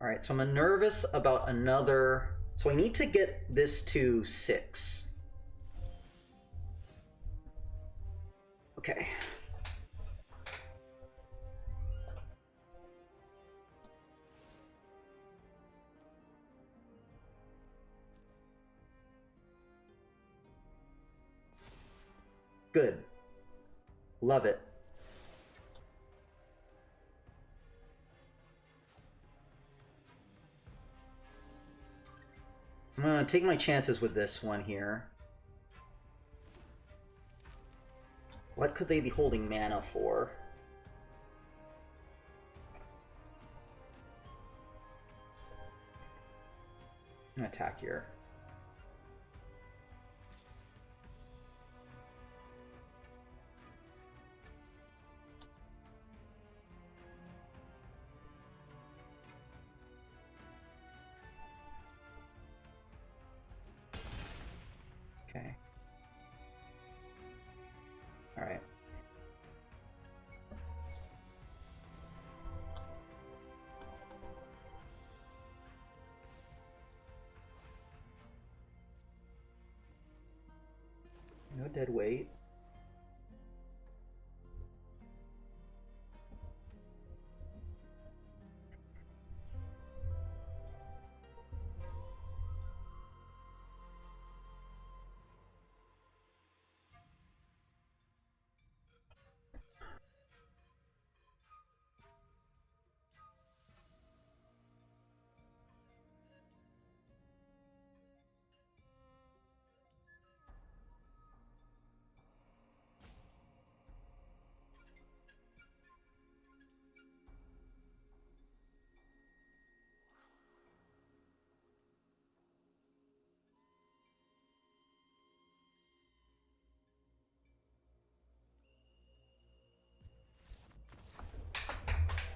Alright, so I'm nervous about another... So I need to get this to 6. Okay. Good. Love it. I'm gonna take my chances with this one here. What could they be holding mana for? I'm gonna attack here. Okay. All right. No dead weight.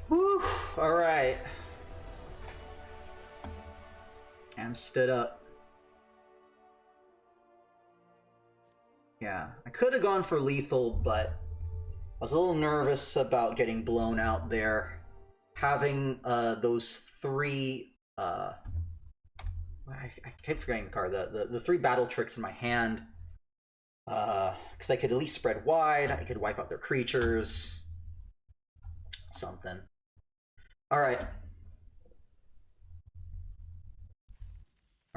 Whew, all right. I'm stood up. Yeah, I could have gone for lethal, but I was a little nervous about getting blown out there. Having those 3... I keep forgetting the card. The 3 battle tricks in my hand. Because I could at least spread wide. I could wipe out their creatures. Something. Alright.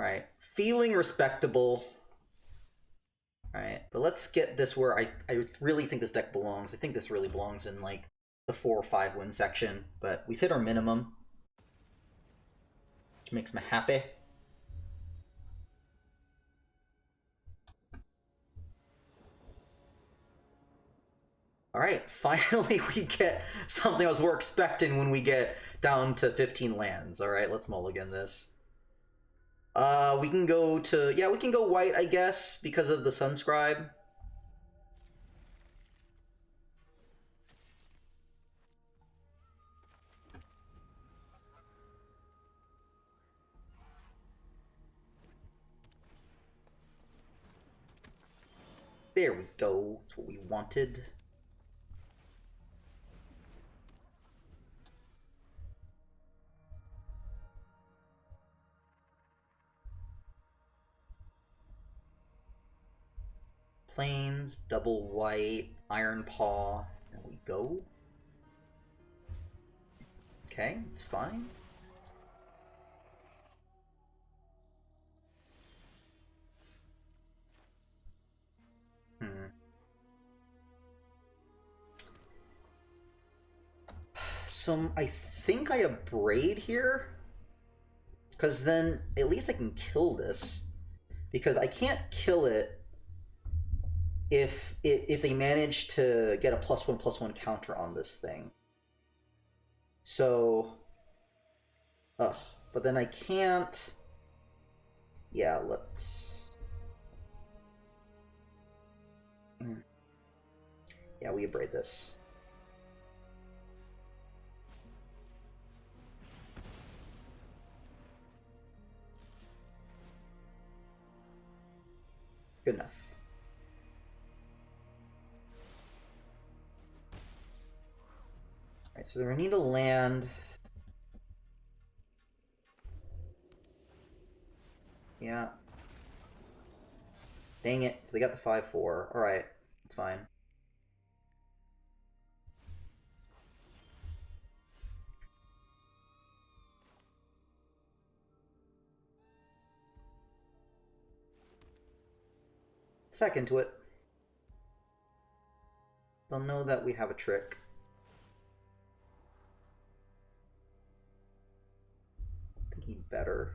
Alright. Feeling respectable. Alright. But let's get this where I really think this deck belongs. I think this really belongs in, like, the 4 or 5 win section. But we've hit our minimum. Which makes me happy. Alright, finally we get something I was more expecting when we get down to 15 lands. Alright, let's mulligan this. We can go to... Yeah, we can go white, I guess, because of the Sunscribe. There we go. That's what we wanted. Plains, double white, Iron Paw. There we go. Okay, it's fine. So I think I have Braid here. Because then at least I can kill this. Because I can't kill it if they manage to get a +1/+1 counter on this thing. So, ugh, but then I can't. Yeah, let's. Yeah, we abrade this. Good enough. Alright, so we need a land. Yeah. Dang it. So they got the 5/4. Alright, it's fine. Second to it. They'll know that we have a trick. I think he'd better.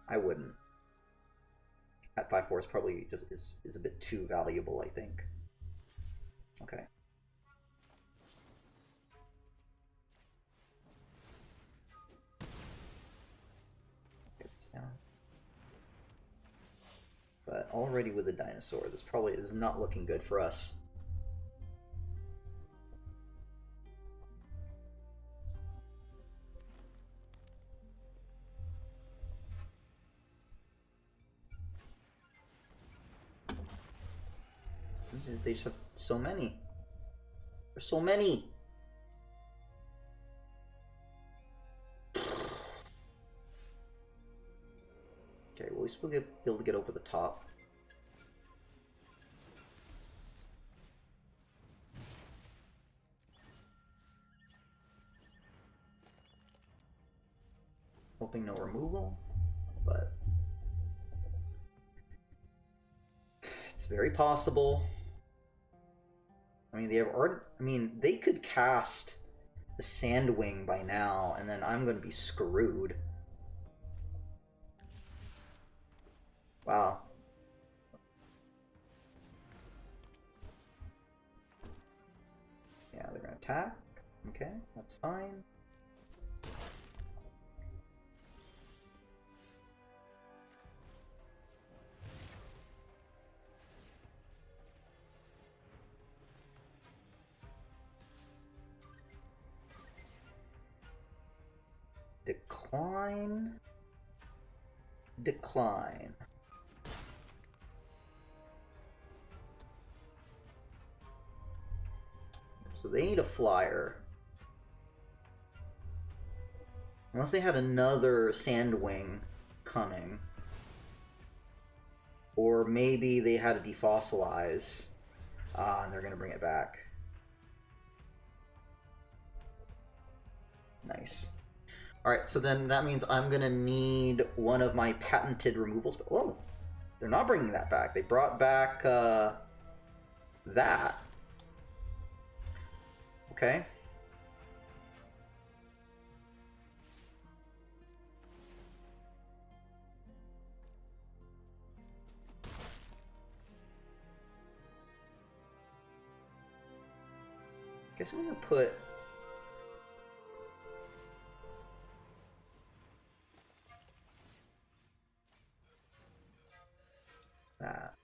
I wouldn't. At 5/4 is probably just is a bit too valuable, I think. Okay. Get this down. But already with a dinosaur, this probably is not looking good for us. They just have so many. There's so many. Okay, well, at least we'll be able to get over the top. Hoping no removal, but it's very possible. I mean, they have art. I mean, they could cast the Sandwing by now, and then I'm going to be screwed. Wow. Yeah, they're going to attack. Okay, that's fine. Decline. Decline. So they need a flyer. Unless they had another Sandwing coming. Or maybe they had a defossilize. And they're going to bring it back. Nice. Alright, so then that means I'm going to need one of my patented removals. Oh, they're not bringing that back. They brought back that. Okay. I guess I'm going to put... that.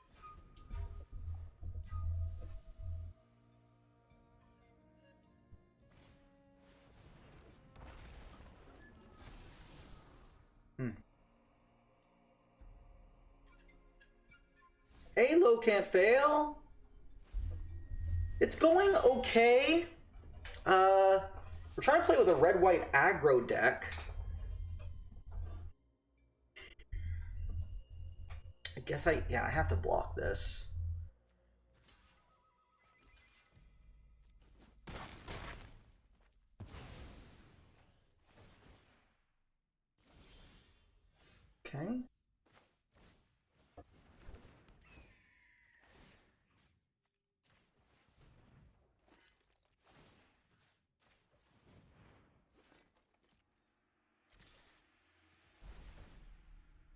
Halo can't fail. It's going okay. We're trying to play with a red-white aggro deck. I guess I have to block this. Okay.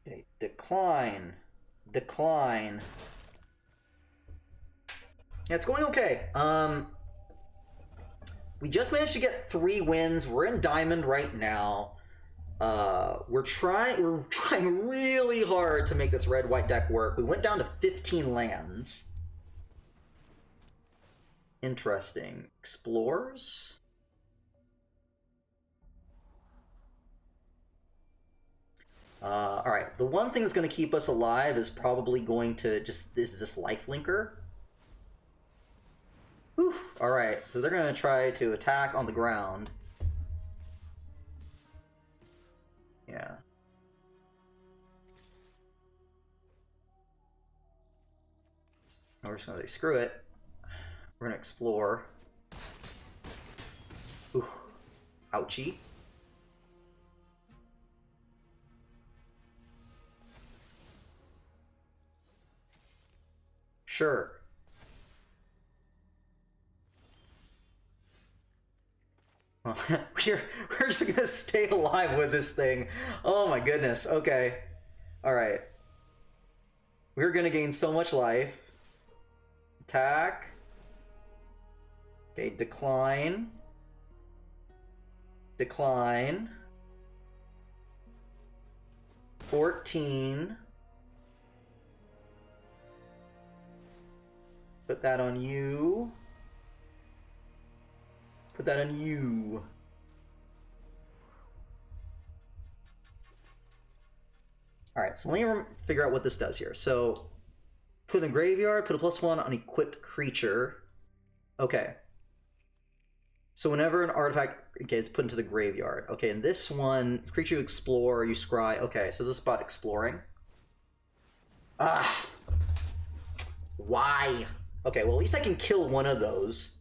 Okay, Decline. Decline. Yeah, it's going okay. We just managed to get 3 wins. We're in Diamond right now. We're trying really hard to make this red-white deck work. We went down to 15 lands. Interesting. Explores? Alright, the one thing that's going to keep us alive is probably going to just this life linker. Whew. Alright, so they're going to try to attack on the ground. Yeah. We're just going to say, screw it. We're going to explore. Ooh. Ouchie. Sure. Well, we're just gonna stay alive with this thing. Oh my goodness. Okay. Alright. We're gonna gain so much life. Attack. Okay, decline. Decline. 14. Put that on you. Put that on you. Alright, so let me figure out what this does here. So, put in the graveyard, put a +1 on equipped creature. Okay. So whenever an artifact gets put into the graveyard. Okay, and this one, creature you explore, you scry. Okay, so this is about exploring. Ah! Why? Okay, well at least I can kill one of those.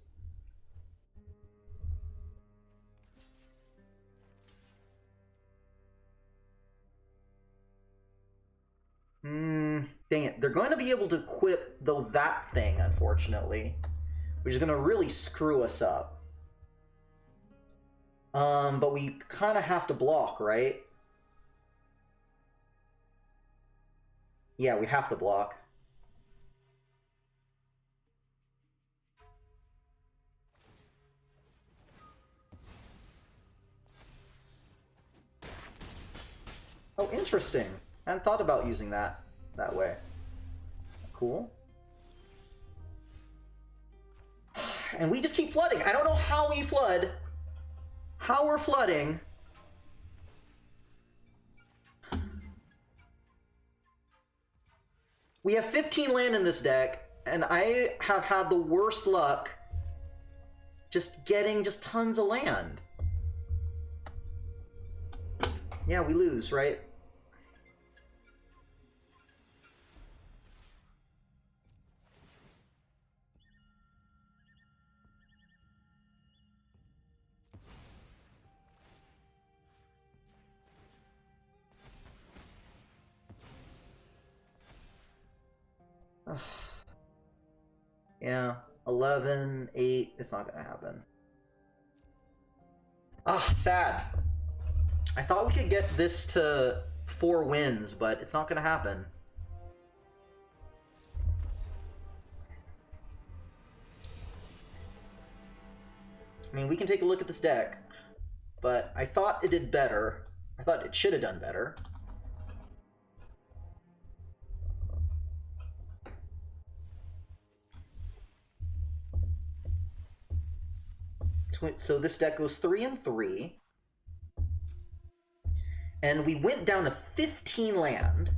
Dang it. They're going to be able to equip, though, that thing, unfortunately. Which is going to really screw us up. But we kind of have to block, right? Yeah, we have to block. Oh, interesting. I hadn't thought about using that way. Cool. And we just keep flooding. I don't know how we flood. How we're flooding. We have 15 land in this deck, and I have had the worst luck just getting just tons of land. Yeah, we lose, right? Yeah, 11, 8, it's not gonna happen. Ah, sad. I thought we could get this to 4 wins, but it's not gonna happen. I mean, we can take a look at this deck, but I thought it did better. I thought it should have done better. So this deck goes 3 and 3. And we went down to 15 land.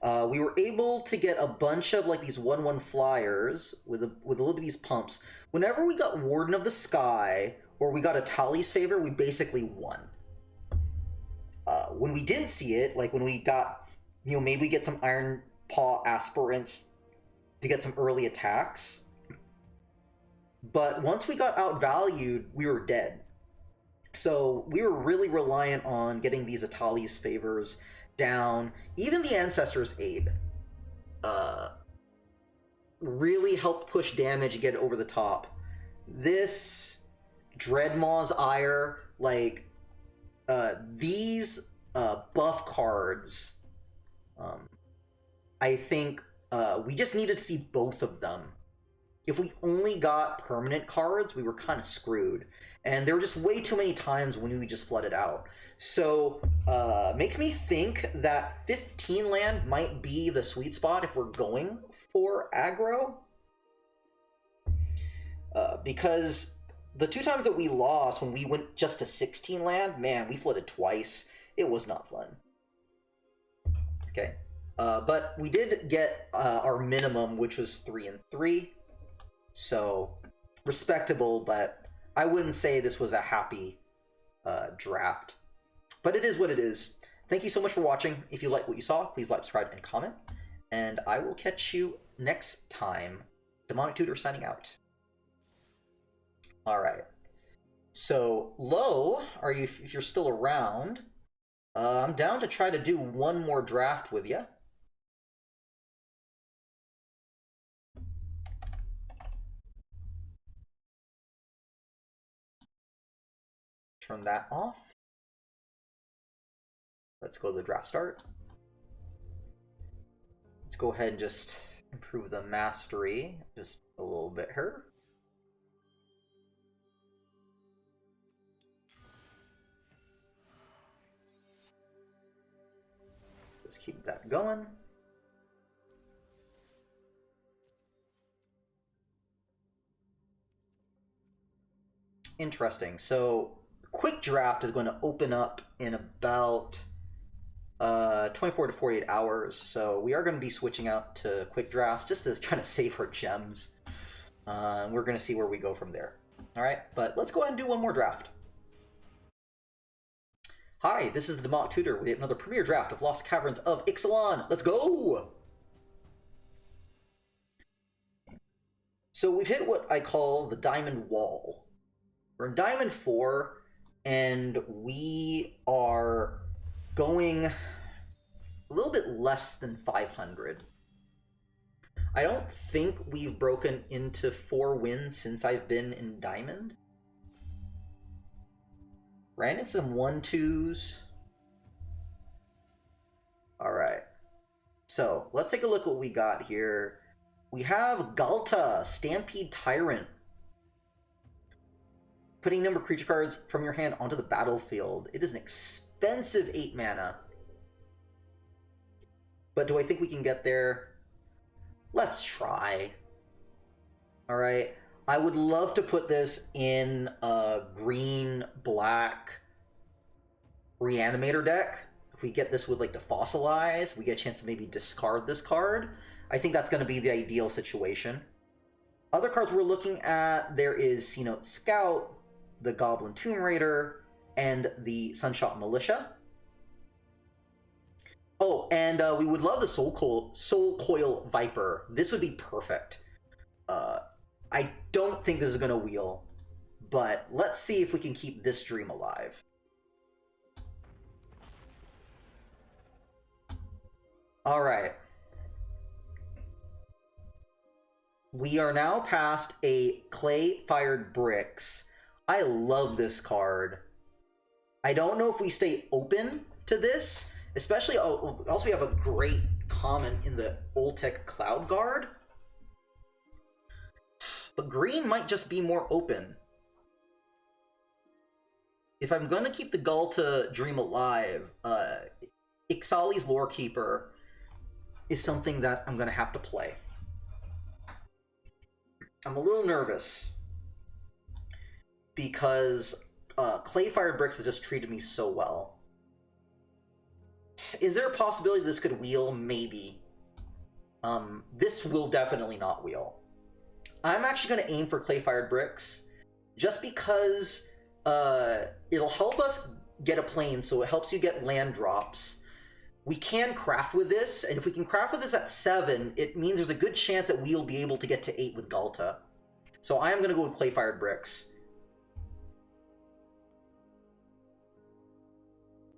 We were able to get a bunch of like these 1/1 flyers with a little bit of these pumps. Whenever we got Warden of the Sky or we got a Tali's Favor, we basically won. When we didn't see it, like when we got, maybe we get some Iron Paw aspirants to get some early attacks. But once we got outvalued, we were dead. So we were really reliant on getting these Atali's Favors down. Even the Ancestor's Aid really helped push damage and get it over the top. This Dreadmaw's Ire, like, these buff cards I think we just needed to see both of them. If we only got permanent cards, we were kind of screwed. And there were just way too many times when we just flooded out. So, makes me think that 15 land might be the sweet spot if we're going for aggro. Because the 2 times that we lost when we went just to 16 land, man, we flooded twice. It was not fun. Okay. But we did get our minimum, which was 3 and 3. So, respectable, but I wouldn't say this was a happy draft. But it is what it is. Thank you so much for watching. If you like what you saw, please like, subscribe, and comment. And I will catch you next time. Demonic Tutor signing out. Alright. So, Lo, if you're still around, I'm down to try to do one more draft with you. Turn that off. Let's go to the draft start. Let's go ahead and just improve the mastery just a little bit here. Let's keep that going. Interesting. So quick draft is going to open up in about 24 to 48 hours, so we are going to be switching out to quick drafts just to try to save our gems. We're going to see where we go from there. Alright, but let's go ahead and do one more draft. Hi, this is the Demonic Tutor with another premiere draft of Lost Caverns of Ixalan. Let's go! So we've hit what I call the Diamond Wall. We're in Diamond 4, and we are going a little bit less than 500. I don't think we've broken into 4 wins since I've been in Diamond. Ran into some 1-2s. Alright. So, let's take a look at what we got here. We have Galta, Stampede Tyrant. Putting number of creature cards from your hand onto the battlefield. It is an expensive 8 mana. But do I think we can get there? Let's try. Alright. I would love to put this in a green-black Reanimator deck. If we get this with, like, the Fossilize, we get a chance to maybe discard this card. I think that's going to be the ideal situation. Other cards we're looking at, there is Sea Note Scout, the Goblin Tomb Raider, and the Sunshot Militia. Oh, and we would love the Soul Coil Viper. This would be perfect. I don't think this is going to wheel, but let's see if we can keep this dream alive. Alright. We are now past a Clay-Fired Bricks. I love this card. I don't know if we stay open to this, especially, also we have a great common in the Oltec Cloud Guard. But green might just be more open. If I'm going to keep the Galta dream alive, Ixali's Lorekeeper is something that I'm going to have to play. I'm a little nervous because Clay-Fired Bricks has just treated me so well. Is there a possibility this could wheel? Maybe. This will definitely not wheel. I'm actually going to aim for Clay-Fired Bricks just because it'll help us get a plane, so it helps you get land drops. We can craft with this, and if we can craft with this at 7, it means there's a good chance that we'll be able to get to 8 with Galta. So I am going to go with Clay-Fired Bricks.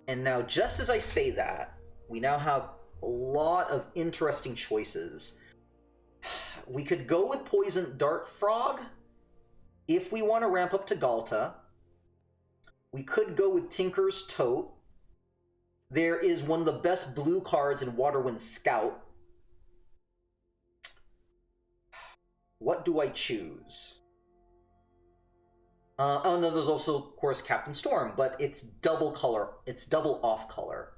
And now, just as I say that, we now have a lot of interesting choices. We could go with Poison Dart Frog if we want to ramp up to Galta. We could go with Tinker's Tote. There is one of the best blue cards in Waterwind Scout. What do I choose? Oh no, there's also, of course, Captain Storm, but it's double color. It's double off color.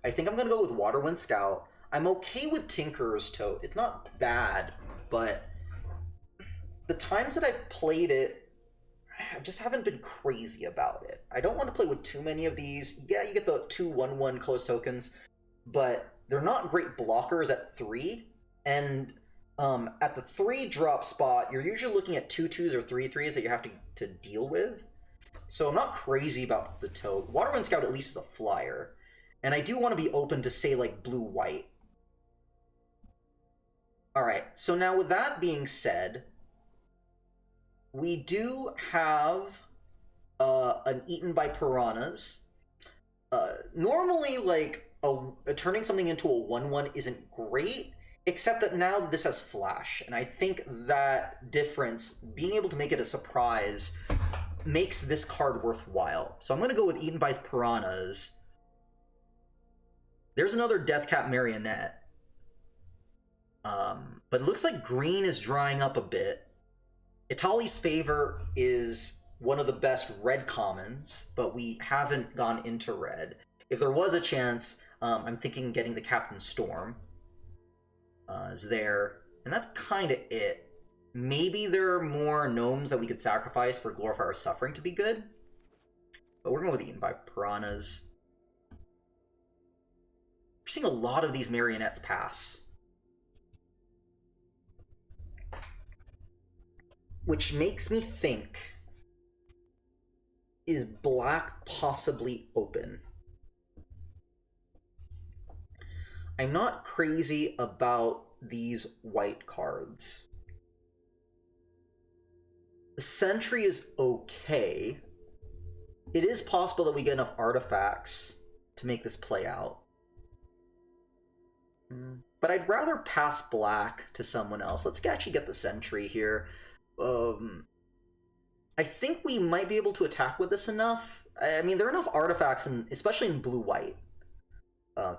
I think I'm gonna go with Waterwind Scout. I'm okay with Tinker's Tote. It's not bad, but the times that I've played it, I just haven't been crazy about it. I don't want to play with too many of these. Yeah, you get the 2/1/1 colorless tokens, but they're not great blockers at 3, and at the 3-drop spot, you're usually looking at 2/2s or 3/3s that you have to deal with. So I'm not crazy about the Toad. Waterwind Scout at least is a flyer. And I do want to be open to, say, like, blue-white. Alright, so now with that being said, we do have an Eaten by Piranhas. Normally, like, turning something into a 1/1 isn't great, except that now this has Flash, and I think that difference, being able to make it a surprise, makes this card worthwhile. So I'm going to go with Eaten by Piranhas. There's another Deathcap Marionette. But it looks like green is drying up a bit. Itali's Favor is one of the best red commons, but we haven't gone into red. If there was a chance, I'm thinking getting the Captain Storm is there. And that's kind of it. Maybe there are more gnomes that we could sacrifice for Glorify Our Suffering to be good. But we're going with Eaten by Piranhas. We're seeing a lot of these marionettes pass. Which makes me think, is black possibly open? I'm not crazy about these white cards. The Sentry is okay. It is possible that we get enough artifacts to make this play out. But I'd rather pass black to someone else. Let's actually get the Sentry here. I think we might be able to attack with this enough. I mean, there are enough artifacts, especially in blue-white,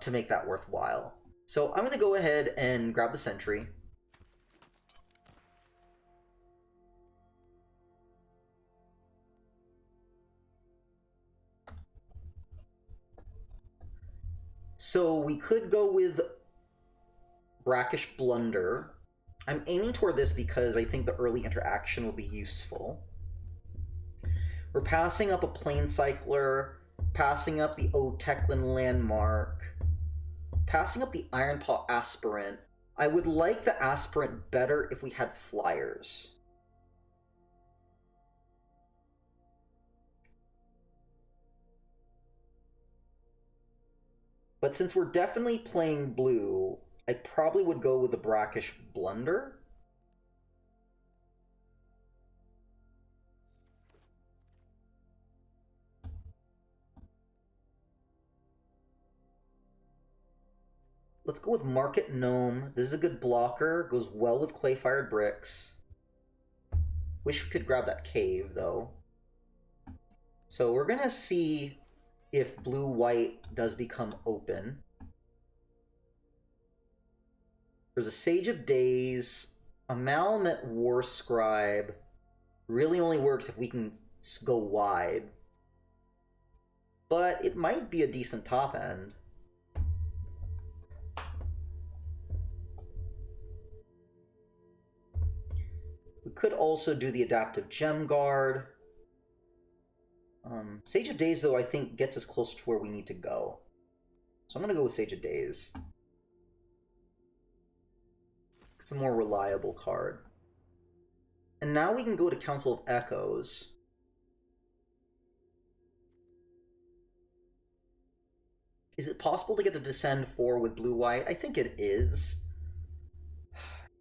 to make that worthwhile. So I'm going to go ahead and grab the Sentry. So we could go with Brackish Blunder. I'm aiming toward this because I think the early interaction will be useful. We're passing up a Planecycler, passing up the Oteclan Landmark, passing up the Ironpaw Aspirant. I would like the Aspirant better if we had flyers. But since we're definitely playing blue, I probably would go with the Brackish Blunder. Let's go with Market Gnome. This is a good blocker. Goes well with Clay-Fired Bricks. Wish we could grab that cave, though. So we're going to see if blue-white does become open. There's a Sage of Days. A Malamet War Scribe really only works if we can go wide. But it might be a decent top end. We could also do the Adaptive Gem Guard. Sage of Days, though, I think gets us closer to where we need to go. So I'm going to go with Sage of Days. It's a more reliable card. And now we can go to Council of Echoes. Is it possible to get a Descend 4 with blue-white? I think it is.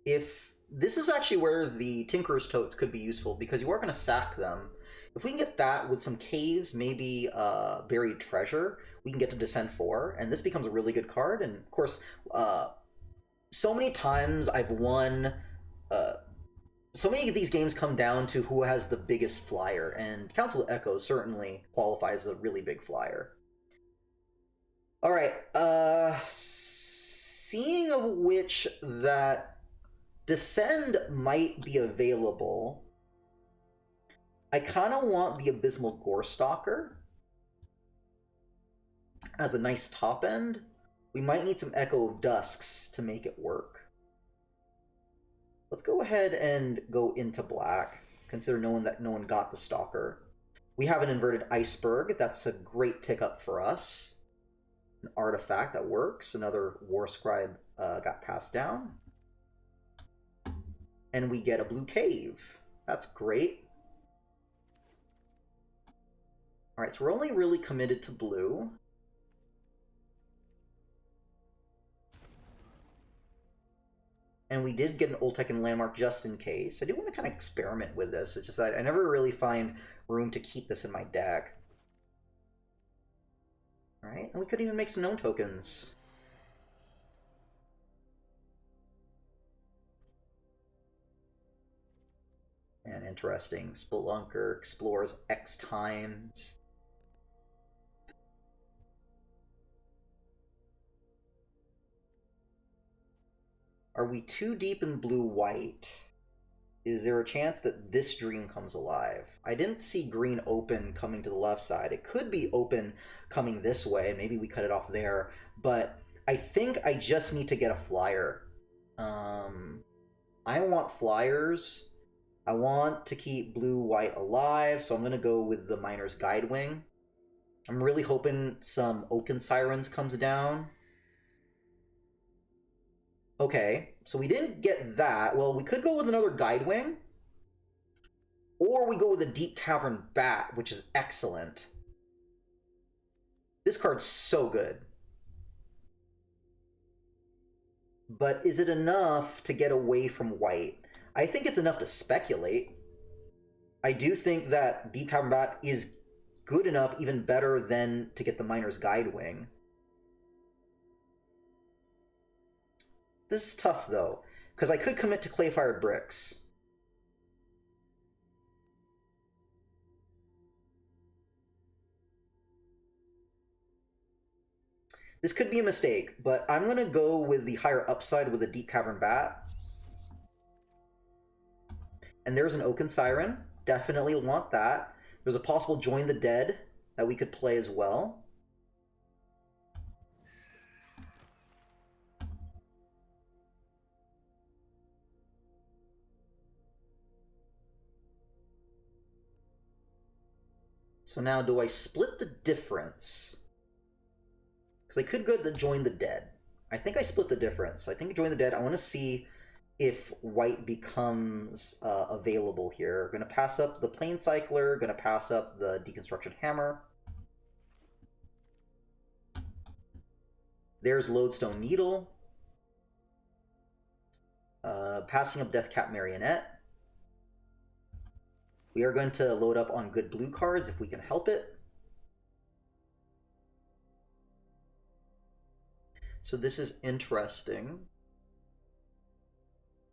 If this is actually where the Tinker's Totes could be useful, because you are going to sack them. If we can get that with some caves, maybe Buried Treasure, we can get to Descend 4, and this becomes a really good card. And of course, so many times I've won, so many of these games come down to who has the biggest flyer, and Council of Echoes certainly qualifies as a really big flyer. All right. Seeing of which that Descend might be available, I kind of want the Abysmal Gorestalker as a nice top end. We might need some Echo of Dusks to make it work. Let's go ahead and go into black. Consider knowing that no one got the Stalker. We have an Inverted Iceberg. That's a great pickup for us. An artifact that works. Another War Scribe got passed down. And we get a Blue Cave. That's great. All right, so we're only really committed to blue. And we did get an Old Tech and Landmark just in case. I do want to kind of experiment with this. It's just that I never really find room to keep this in my deck. All right, and we could even make some known tokens. And interesting. Spelunker explores X times. Are we too deep in blue-white? Is there a chance that this dream comes alive? I didn't see green open coming to the left side. It could be open coming this way. Maybe we cut it off there. But I think I just need to get a flyer. I want flyers. I want to keep blue-white alive, so I'm going to go with the Miner's Guidewing. I'm really hoping some Oaken Sirens comes down. Okay, so we didn't get that. Well, we could go with another Guidewing. Or we go with a Deep Cavern Bat, which is excellent. This card's so good. But is it enough to get away from white? I think it's enough to speculate. I do think that Deep Cavern Bat is good enough, even better than to get the Miner's Guidewing. This is tough, though, because I could commit to Clay-Fired Bricks. This could be a mistake, but I'm going to go with the higher upside with the Deep Cavern Bat. And there's an Oaken Siren. Definitely want that. There's a possible Join the Dead that we could play as well. So now, do I split the difference? Because I could go to Join the Dead. I think I split the difference. I think Join the Dead, I want to see if white becomes available here. Going to pass up the Plane Cycler, going to pass up the Deconstruction Hammer. There's Lodestone Needle. Passing up Deathcap Marionette. We are going to load up on good blue cards if we can help it. So this is interesting.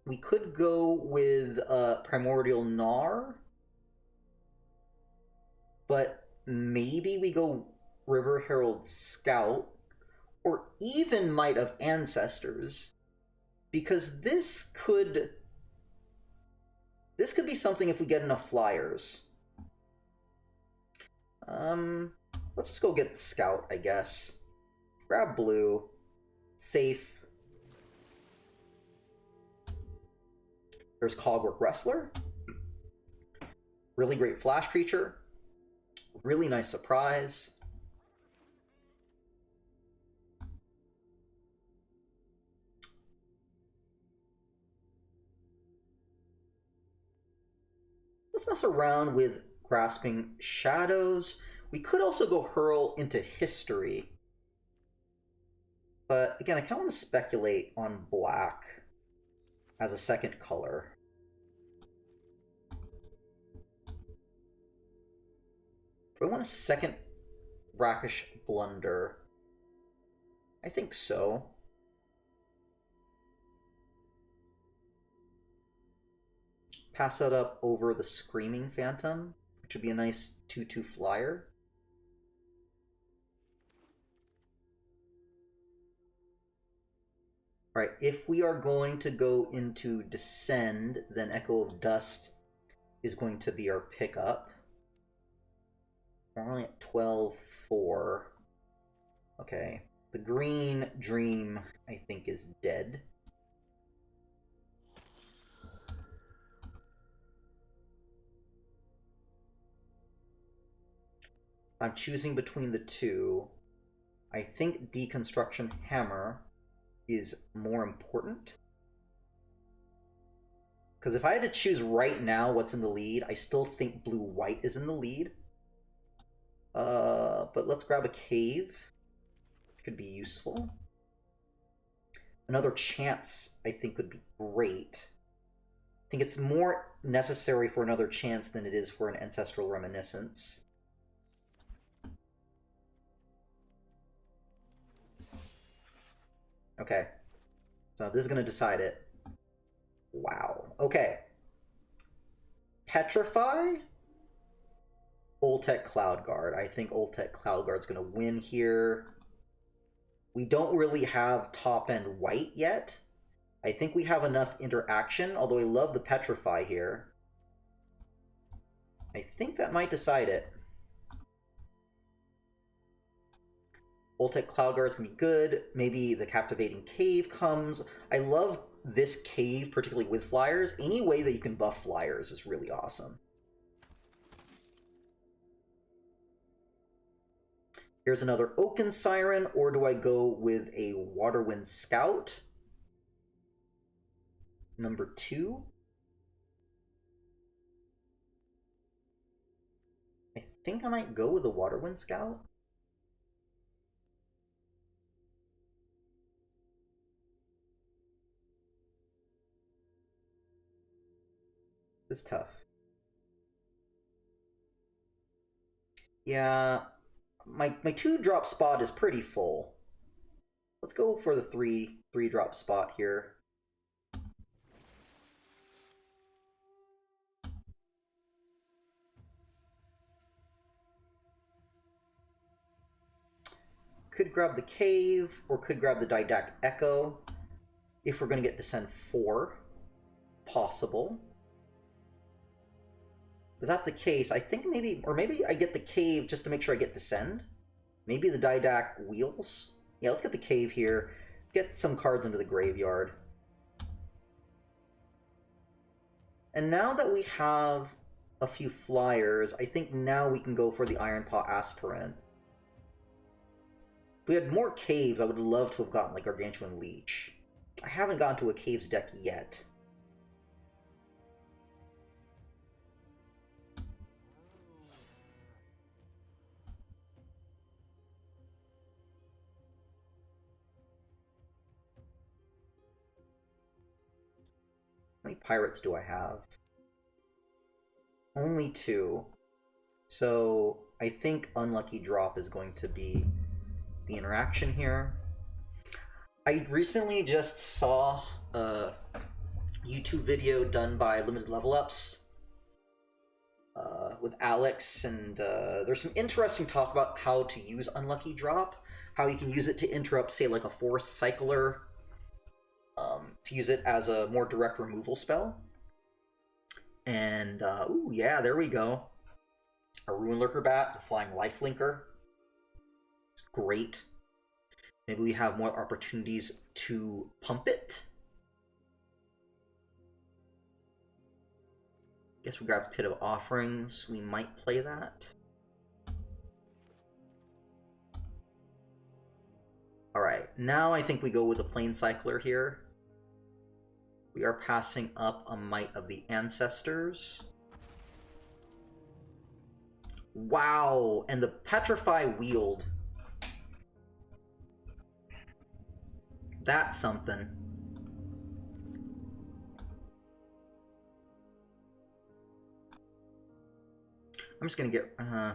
We could go with Primordial Gnar, but maybe we go River Herald Scout, or even Might of Ancestors, because this could be something if we get enough flyers. Let's just go get the Scout, I guess. Grab blue. Safe. There's Cogwork Wrestler. Really great flash creature. Really nice surprise. Let's mess around with Grasping Shadows. We could also go Hurl into History. But again, I kind of want to speculate on black as a second color. Do I want a second Brackish Blunder? I think so. Pass that up over the Screaming Phantom, which would be a nice 2/2 flyer. All right, if we are going to go into Descend, then Echo of Dust is going to be our pickup. We're only at 12-4. Okay. The green Dream, I think, is dead. I'm choosing between the two. I think Deconstruction Hammer is more important. Because if I had to choose right now what's in the lead, I still think blue-white is in the lead. But let's grab a cave. Could be useful. Another chance, I think, would be great. I think it's more necessary for another chance than it is for an Ancestral Reminiscence. Okay. So this is going to decide it. Wow. Okay. Petrify? Oltec Cloud Guard. I think Oltec Cloud Guard's going to win here. We don't really have top-end white yet. I think we have enough interaction, although I love the Petrify here. I think that might decide it. Oltec Cloud Guard's gonna be good. Maybe the Captivating Cave comes. I love this cave, particularly with flyers. Any way that you can buff flyers is really awesome. Here's another Oaken Siren, or do I go with a Waterwind Scout? Number 2. I think I might go with a Waterwind Scout. It's tough. Yeah, my 2-drop spot is pretty full. Let's go for the 3-drop spot here. Could grab the cave, or could grab the Didactic Echo. If we're going to get Descend 4. Possible. If that's the case, I think maybe I get the cave just to make sure I get Descend. Maybe the Didac Wheels. Yeah, let's get the cave here. Get some cards into the graveyard. And now that we have a few flyers, I think now we can go for the Iron Paw Aspirant. If we had more caves, I would love to have gotten like Gargantuan Leech. I haven't gotten to a caves deck yet. How many pirates do I have? Only 2. So I think Unlucky Drop is going to be the interaction here. I recently just saw a YouTube video done by Limited Level Ups with Alex, and there's some interesting talk about how to use Unlucky Drop, how you can use it to interrupt, say, like a Forest Cycler, to use it as a more direct removal spell. And, ooh, yeah, there we go. A Ruin Lurker Bat, the Flying Lifelinker. It's great. Maybe we have more opportunities to pump it. Guess we grab Pit of Offerings. We might play that. Alright, now I think we go with a Plane Cycler here. We are passing up a Might of the Ancestors. Wow, and the Petrify Wield. That's something. I'm just gonna get, I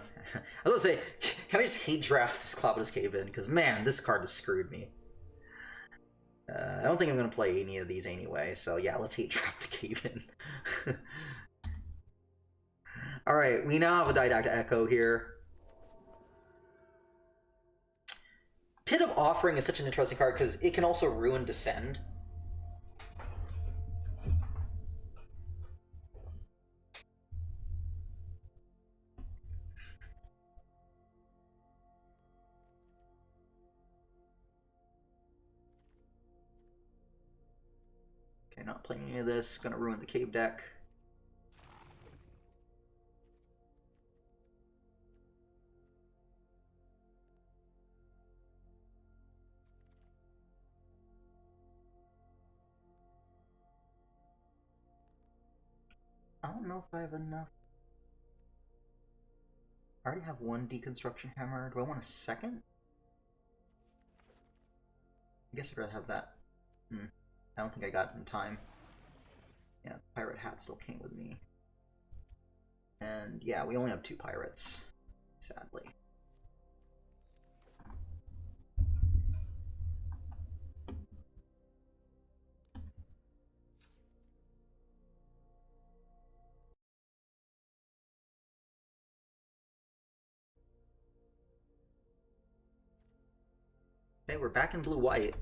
was gonna say, can I just hate draft this Cloudless Cave in? Because man, this card has screwed me. I don't think I'm gonna play any of these anyway, so yeah, let's hate draft the Cave in. Alright, we now have a Didactic Echo here. Pit of Offering is such an interesting card because it can also ruin Descend. Okay, not playing any of this. Gonna ruin the cave deck. I don't know if I have enough. I already have one Deconstruction Hammer. Do I want a second? I guess I'd rather have that. I don't think I got it in time. Yeah, the pirate hat still came with me. And yeah, we only have 2 pirates, sadly. Okay, we're back in blue-white.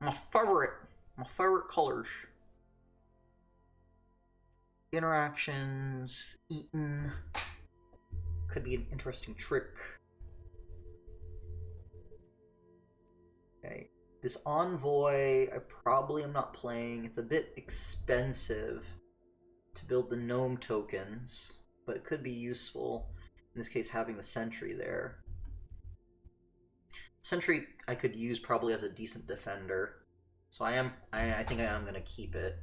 My favorite colors. Interactions, Eaton. Could be an interesting trick. Okay, this Envoy, I probably am not playing. It's a bit expensive to build the gnome tokens, but it could be useful. In this case, having the Sentry there. Sentry I could use probably as a decent defender, so I think I am gonna keep it.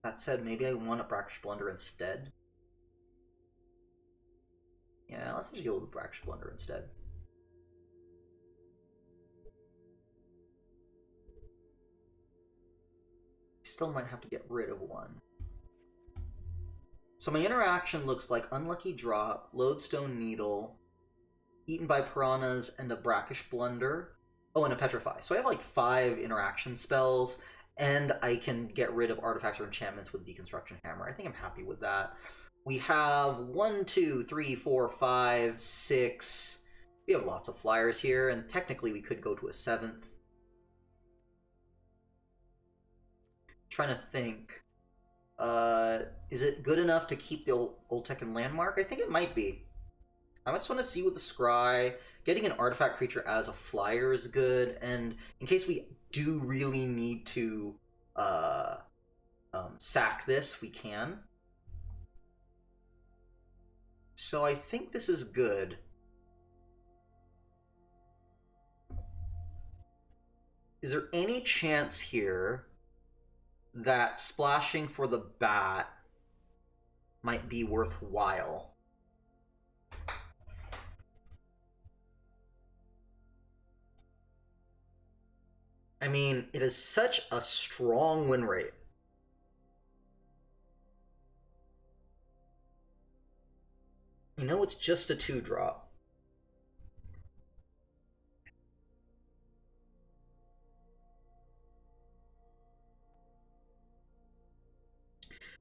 That said, maybe I want a Brackish Blunder instead. Yeah, let's just go with the Brackish Blunder instead. Still might have to get rid of one. So my interaction looks like Unlucky Drop, Lodestone Needle, Eaten by Piranhas, and a Brackish Blunder. Oh, and a Petrify. So I have like 5 interaction spells, and I can get rid of artifacts or enchantments with Deconstruction Hammer. I think I'm happy with that. We have 1, 2, 3, 4, 5, 6. We have lots of flyers here, and technically we could go to a 7th. Trying to think. Is it good enough to keep the old Tekken landmark? I think it might be. I just want to see with the Scry. Getting an artifact creature as a flyer is good, and in case we do really need to sack this, we can. So I think this is good. Is there any chance here that splashing for the bat might be worthwhile? I mean, it is such a strong win rate. You know, it's just a 2-drop.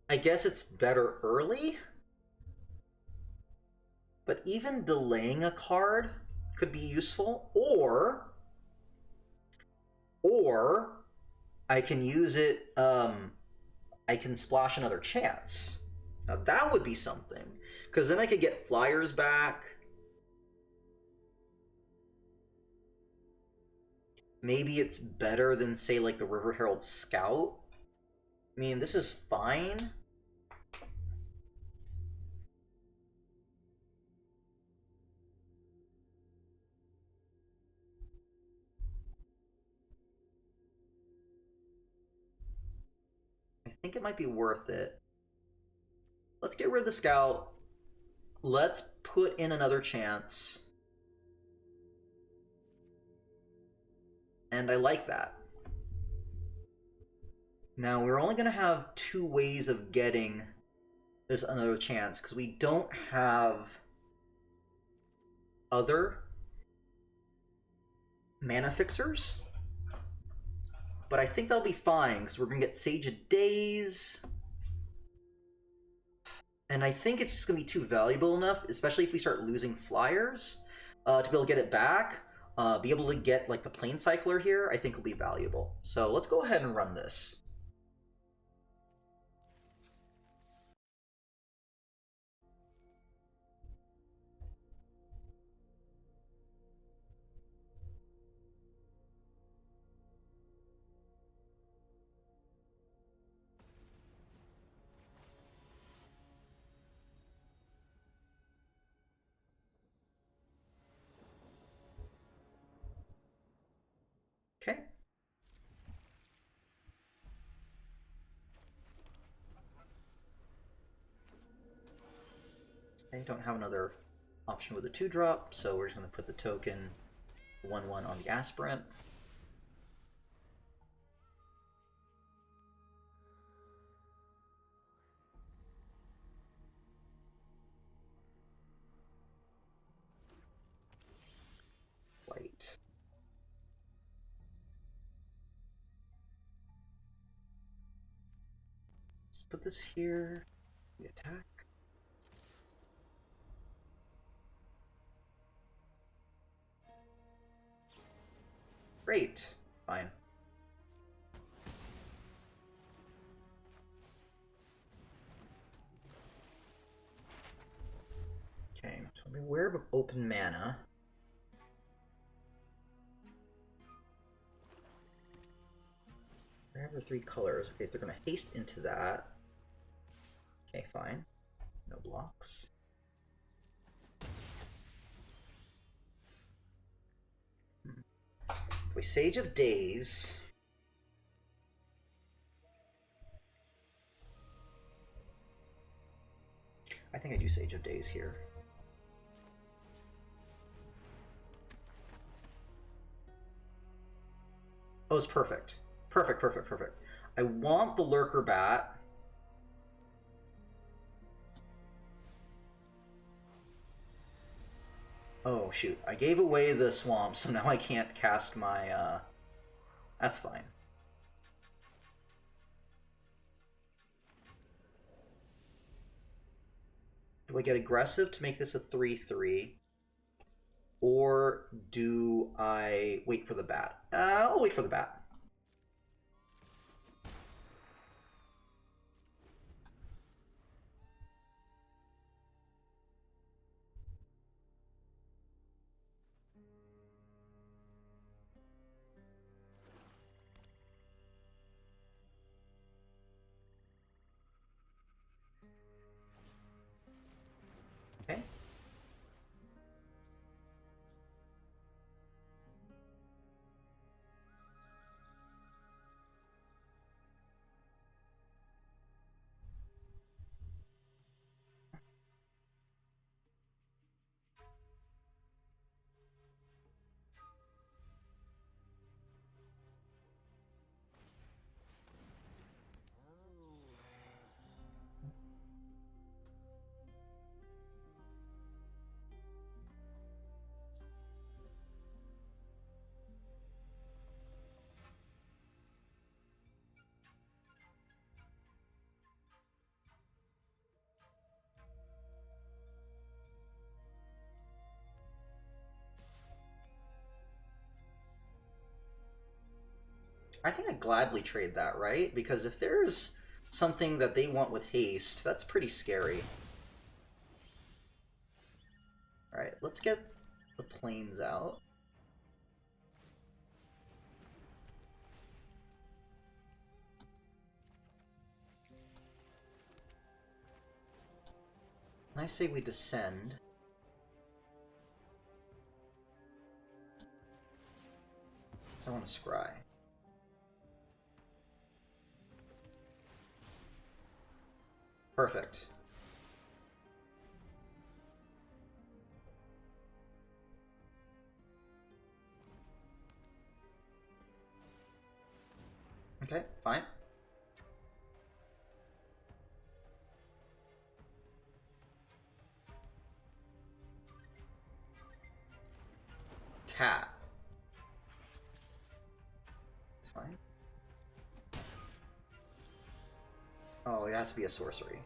I guess it's better early, but even delaying a card could be useful, or I can use it, I can splash another chance. Now that would be something, because then I could get flyers back. Maybe it's better than, say, like the River Herald Scout. I mean, this is fine. I think it might be worth it. Let's get rid of the Scout. Let's put in another chance. And I like that. Now, we're only going to have 2 ways of getting this another chance, because we don't have other mana fixers. But I think they'll be fine, because we're going to get Sage of Days. And I think it's just going to be too valuable enough, especially if we start losing flyers, to be able to get it back. Be able to get like the plane cycler here, I think will be valuable. So let's go ahead and run this. Okay. I don't have another option with a 2-drop, so we're just going to put the token 1/1 on the aspirant. White. Let's put this here. We attack. Great. Fine. Okay, so I'm aware of open mana. I have the 3 colors. Okay, they're going to haste into that. Okay, fine. No blocks. We Sage of Days. I think I do Sage of Days here. Oh, it's perfect. Perfect, perfect, perfect. I want the Lurker Bat. Oh, shoot. I gave away the swamp, so now I can't cast my, That's fine. Do I get aggressive to make this a 3/3? Or do I wait for the bat? I'll wait for the bat. Okay. I think I'd gladly trade that, right? Because if there's something that they want with haste, that's pretty scary. Alright, let's get the planes out. And I say we descend. So I want to scry. Perfect. Okay, fine. Cat. It's fine. Oh, it has to be a sorcery.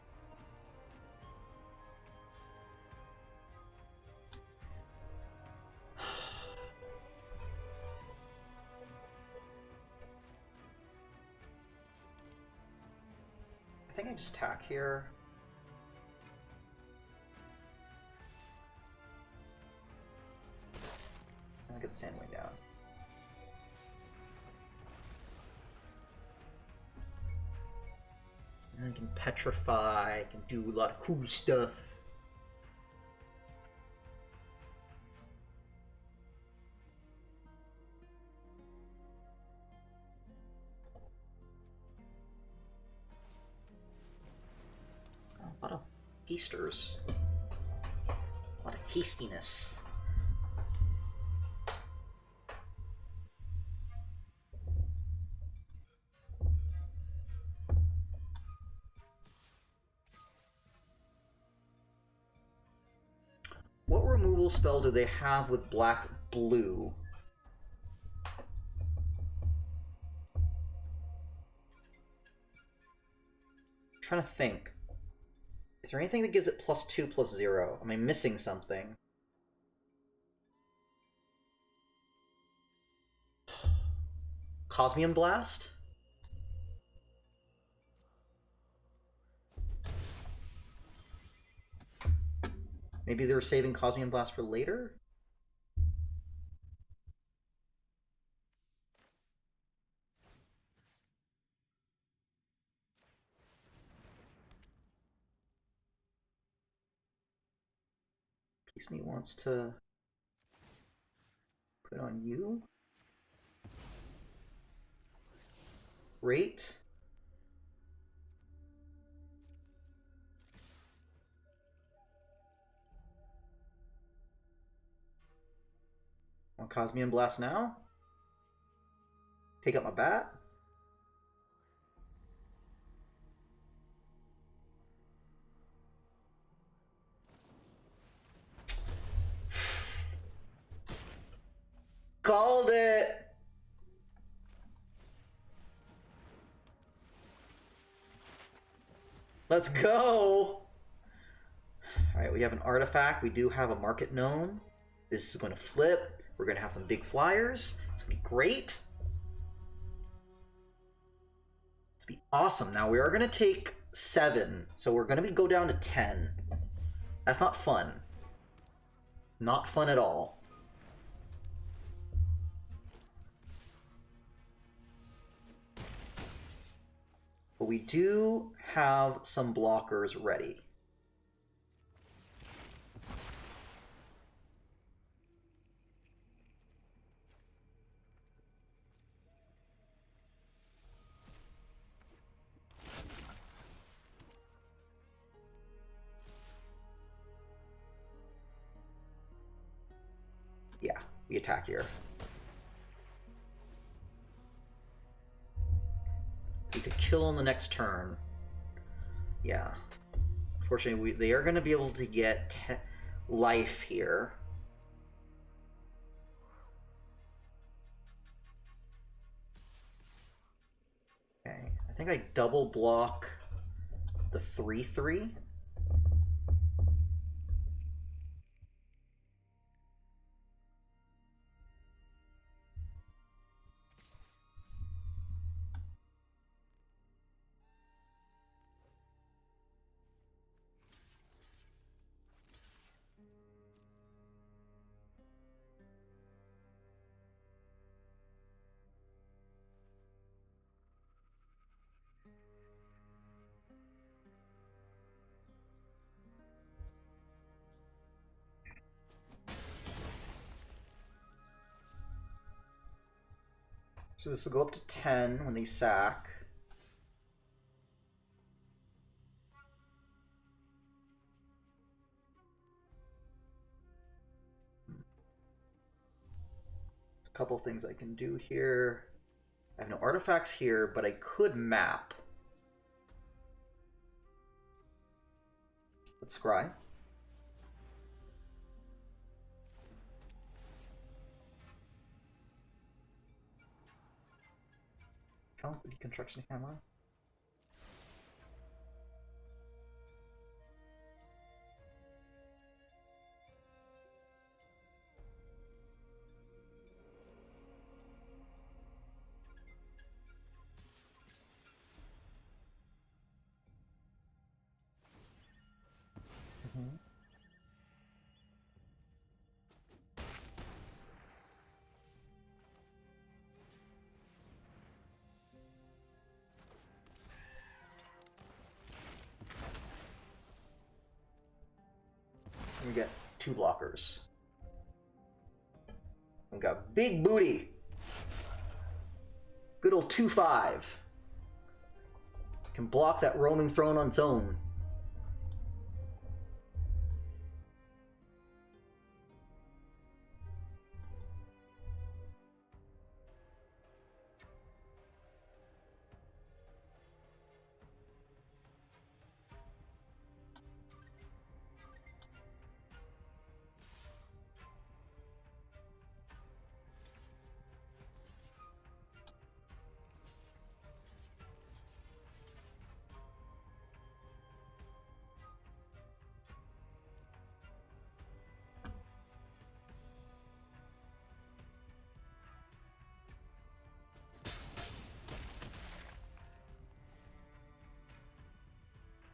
just attack here. And I get the Sandwing down. And I can petrify, I can do a lot of cool stuff. A lot of hasters. A lot of hastiness. What removal spell do they have with black-blue? I'm trying to think. Is there anything that gives it +2/+0? Am I missing something? Cosmium Blast? Maybe they're saving Cosmium Blast for later? Piece Me wants to put on you. Great. Want Cosmium Blast now? Take out my bat? Called it! Let's go! Alright, we have an artifact. We do have a market gnome. This is going to flip. We're going to have some big flyers. It's going to be great. It's going to be awesome. Now, we are going to take 7. So we're going to go down to 10. That's not fun. Not fun at all. But we do have some blockers ready. Yeah, we attack here. We could kill on the next turn. Yeah. Unfortunately, they are going to be able to get life here. Okay. I think I double block the 3/3. So this will go up to 10 when they sack. A couple things I can do here. I have no artifacts here, but I could map. Let's scry. Oh, deconstruction hammer. We get 2 blockers. We got big booty. Good old 2/5. Can block that roaming throne on its own.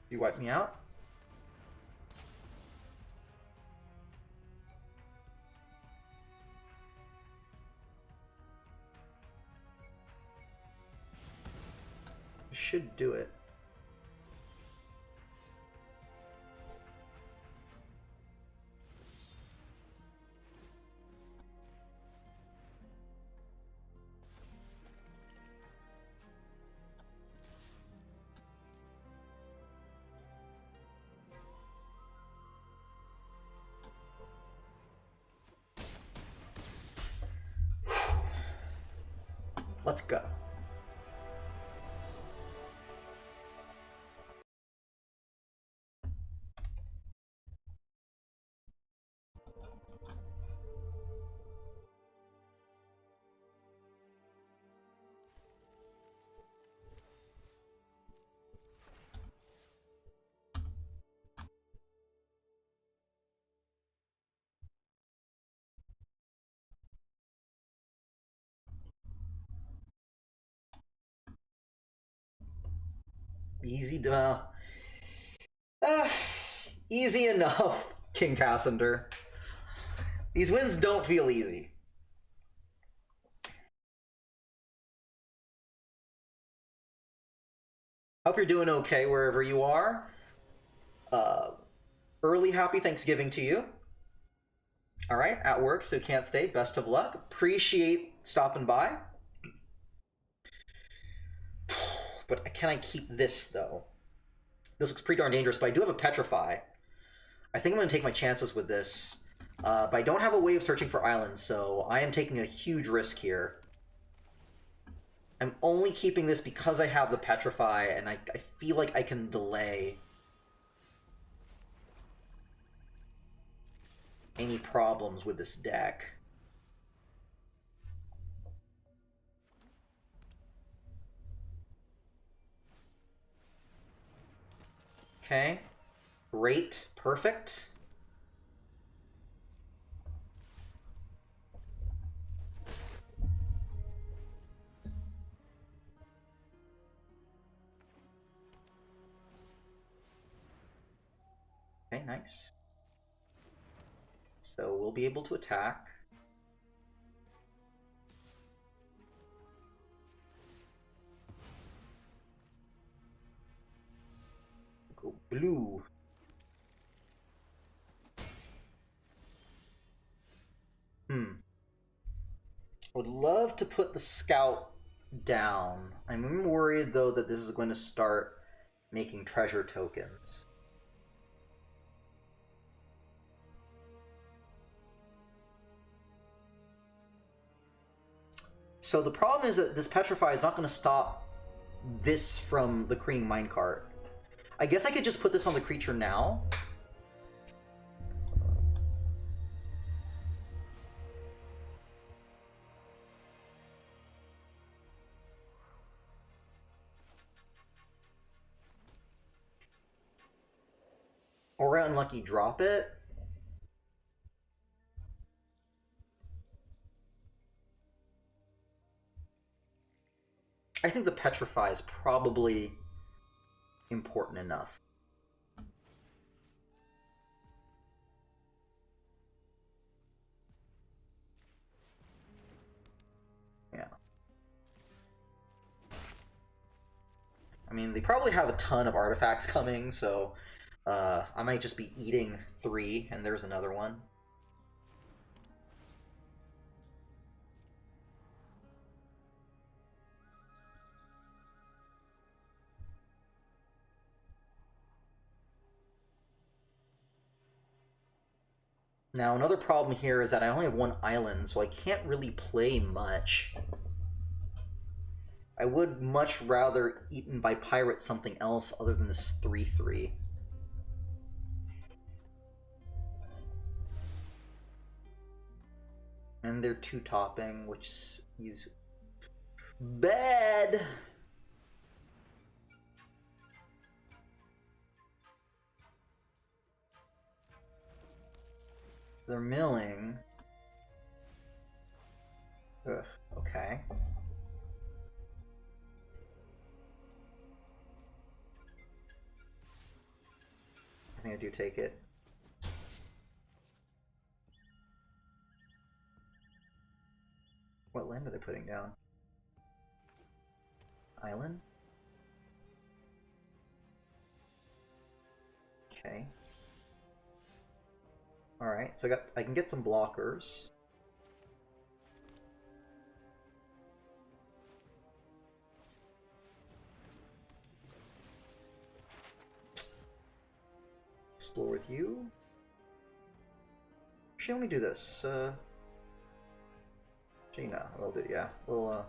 You wipe me out? Should do it. Let's go. Easy to... easy enough, King Cassandra. These wins don't feel easy. Hope you're doing okay wherever you are. Early happy Thanksgiving to you. All right, at work, so can't stay. Best of luck. Appreciate stopping by. But can I keep this, though? This looks pretty darn dangerous, but I do have a Petrify. I think I'm going to take my chances with this. But I don't have a way of searching for islands, so I am taking a huge risk here. I'm only keeping this because I have the Petrify, and I feel like I can delay any problems with this deck. Okay. Great. Perfect. Okay, nice. So we'll be able to attack. Go blue. I would love to put the scout down. I'm worried, though, that this is going to start making treasure tokens. So the problem is that this Petrify is not going to stop this from the Careening Minecart. I guess I could just put this on the creature now. Or unlucky drop it. I think the Petrify is probably important enough. mean, they probably have a ton of artifacts coming, so I might just be eating 3, and there's another one. Now, another problem here is that I only have 1 island, so I can't really play much. I would much rather Eaten by Pirate something else other than this 3/3. And they're 2-topping, which is bad. They're milling. Ugh, okay. I think I do take it. What land are they putting down? Island? Okay. Alright, so I can get some blockers. Explore with you. Actually, let me do this. Actually, no, we'll do, yeah. We'll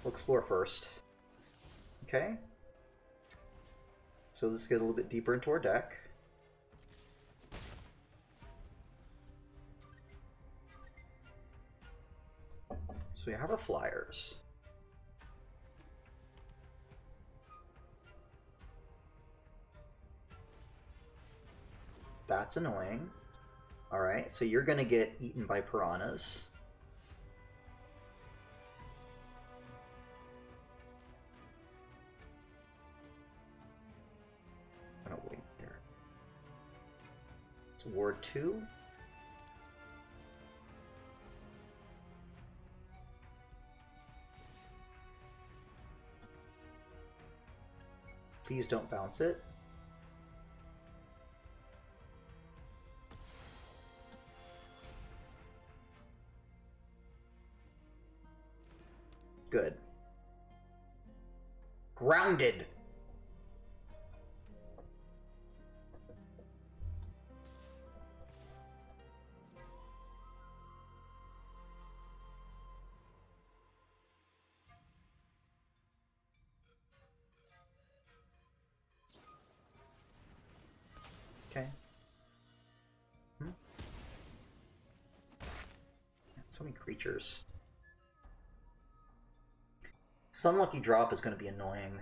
explore first. Okay. So let's get a little bit deeper into our deck. So we have our flyers. That's annoying. Alright, so you're gonna get eaten by piranhas. I'm gonna wait here. It's Ward 2. Please don't bounce it. Good. Grounded. Okay. So many creatures. This unlucky drop is going to be annoying.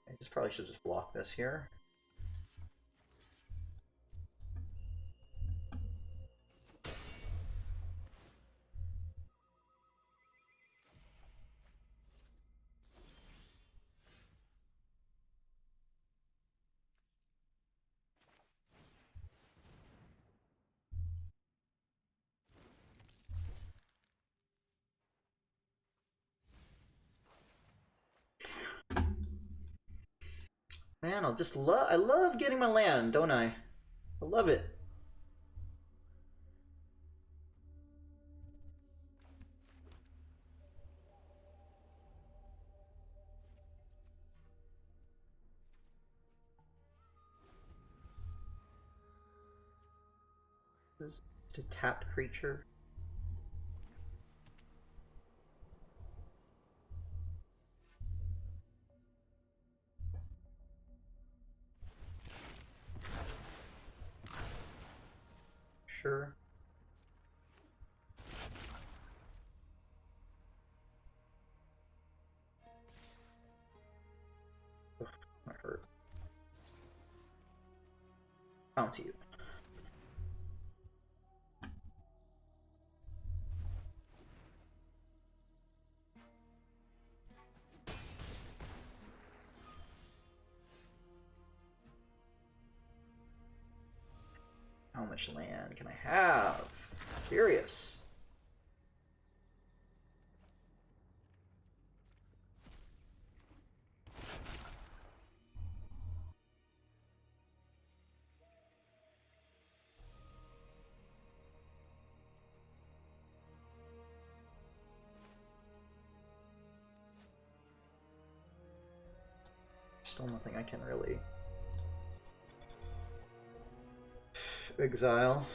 I probably should just block this here. Man, I love getting my land, don't I? I love it. This is a tapped creature. Sure. Ugh, that hurt. Bounce you. How much land can I have? Serious. Still nothing I can really exile.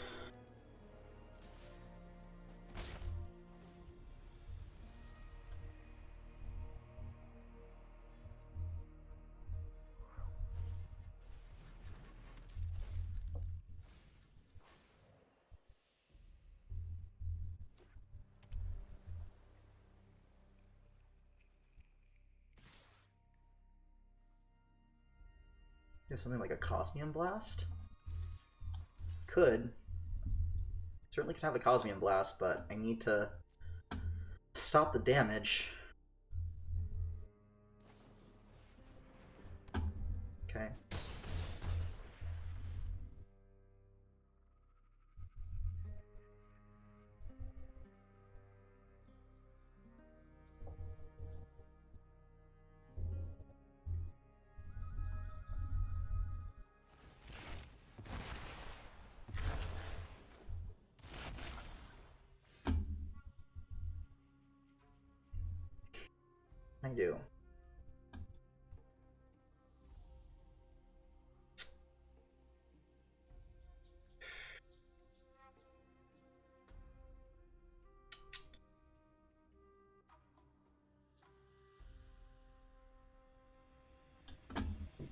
There's something like a Cosmium Blast? Could. Certainly could have a Cosmium Blast, but I need to stop the damage. Okay. I do.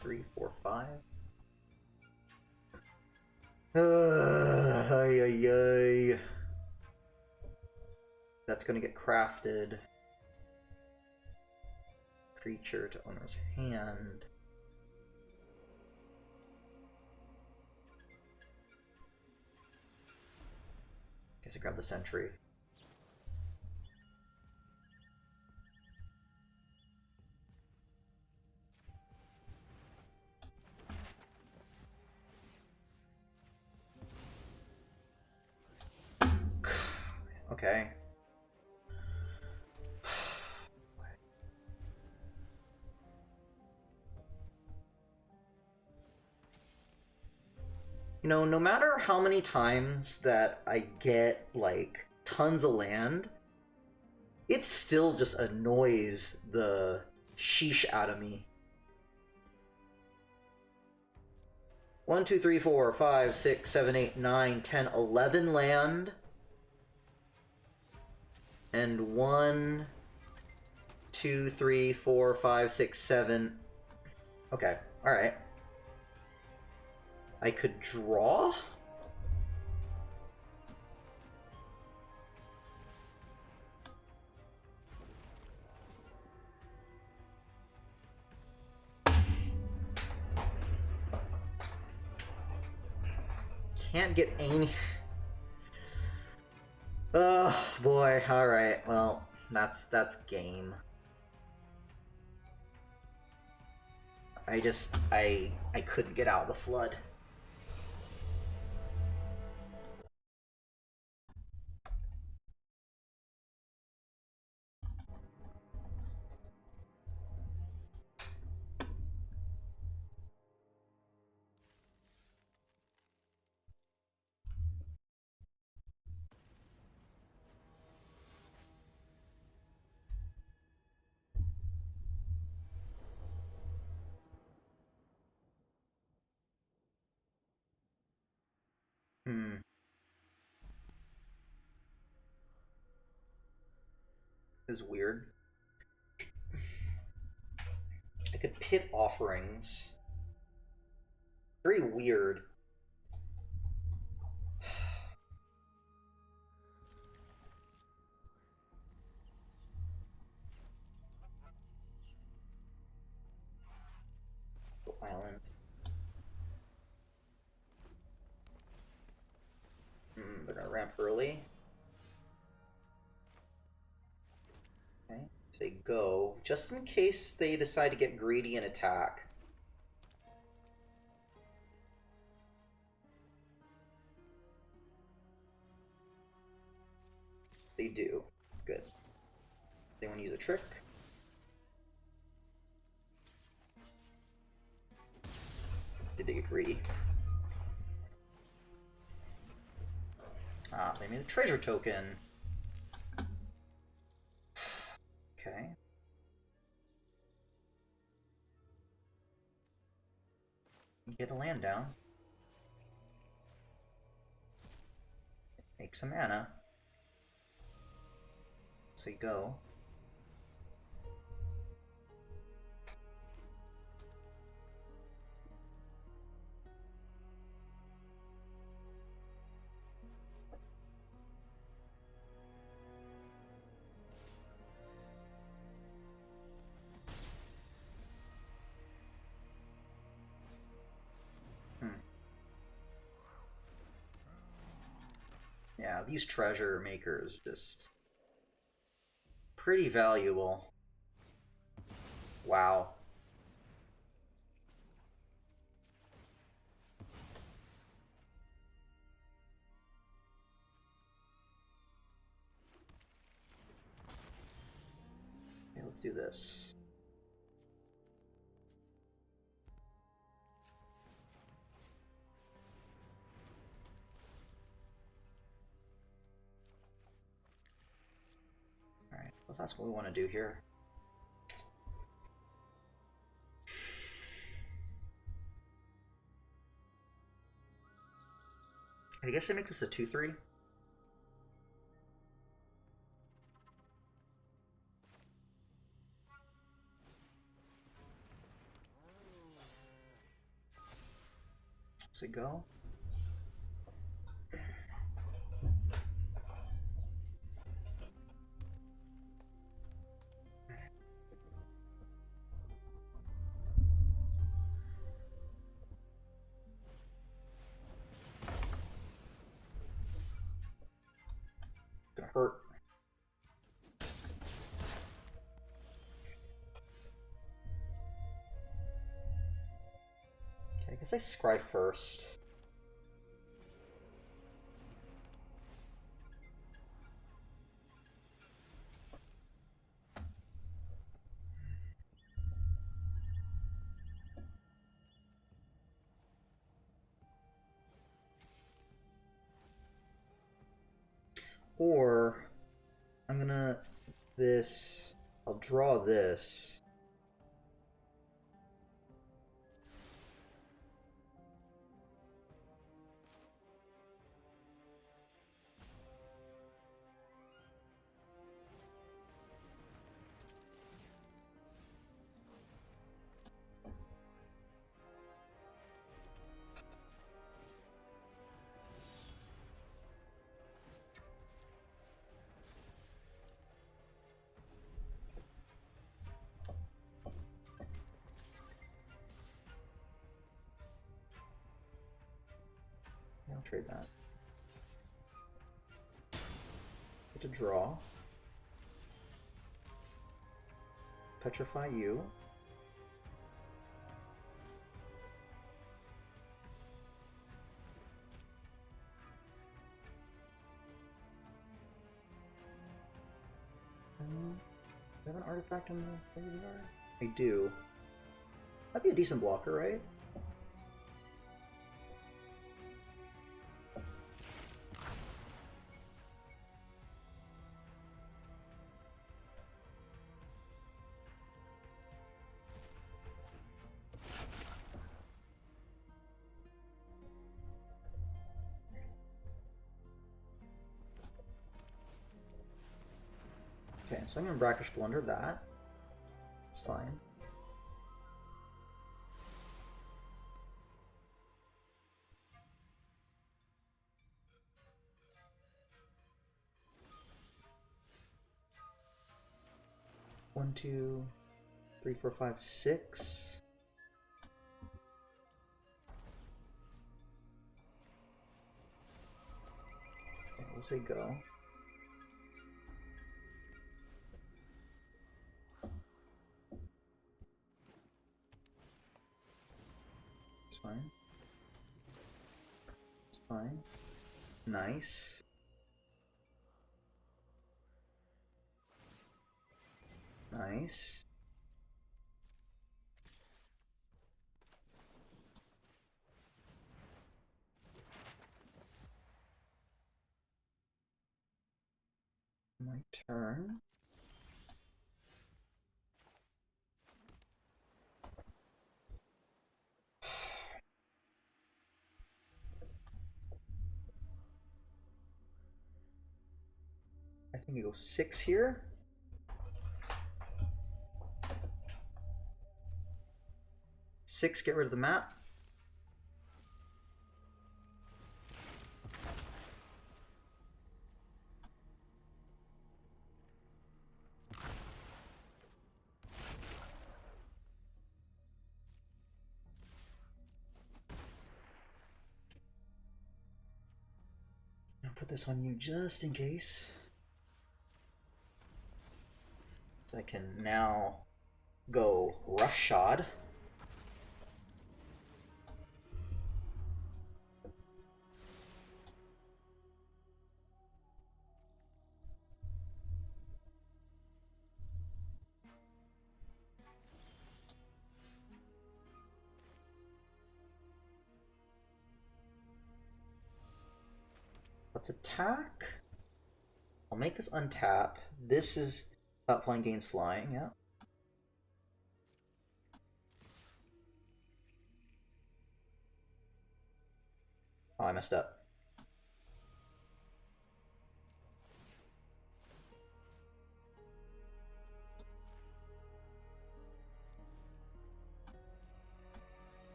Three, four, five. Ay, ay, ay. That's gonna get crafted. Creature to owner's hand. Guess I grab the sentry. Okay. You know, no matter how many times that I get, like, tons of land, it still just annoys the sheesh out of me. 1, 2, 3, 4, 5, 6, 7, 8, 9, 10, 11 land. And 1, 2, 3, 4, 5, 6, 7. Okay, alright. I could draw? Can't get any... Oh boy, alright, well, that's game. I couldn't get out of the flood. This is weird. I could pit offerings. Very weird. Island. They're gonna ramp early. Okay, say go, just in case they decide to get greedy and attack. They do. Good. They want to use a trick. Did they get greedy? Ah, they made a treasure token. Okay. Get a land down. Make some mana. Say go. Yeah, these treasure makers just pretty valuable. Wow. Okay, let's do this. Alright, that's what we want to do here. I guess I make this a 2/3. Let's go. Gonna hurt. Okay, I guess I scry first. Or I'm gonna this. I'll draw this. I'll trade that. Get to draw. Petrify you. Do I have an artifact in the graveyard? I do. That'd be a decent blocker, right? Okay, so I'm going to Brackish Blunder that. It's fine. One, two, three, four, five, six. Okay, we'll say go. It's fine. It's fine. Nice. Nice. My turn. I think you go 6 here. Six, get rid of the map. I'll put this on you just in case. So I can now go roughshod. Let's attack. I'll make this untap. This is about flying gains flying, yeah. Oh, I messed up.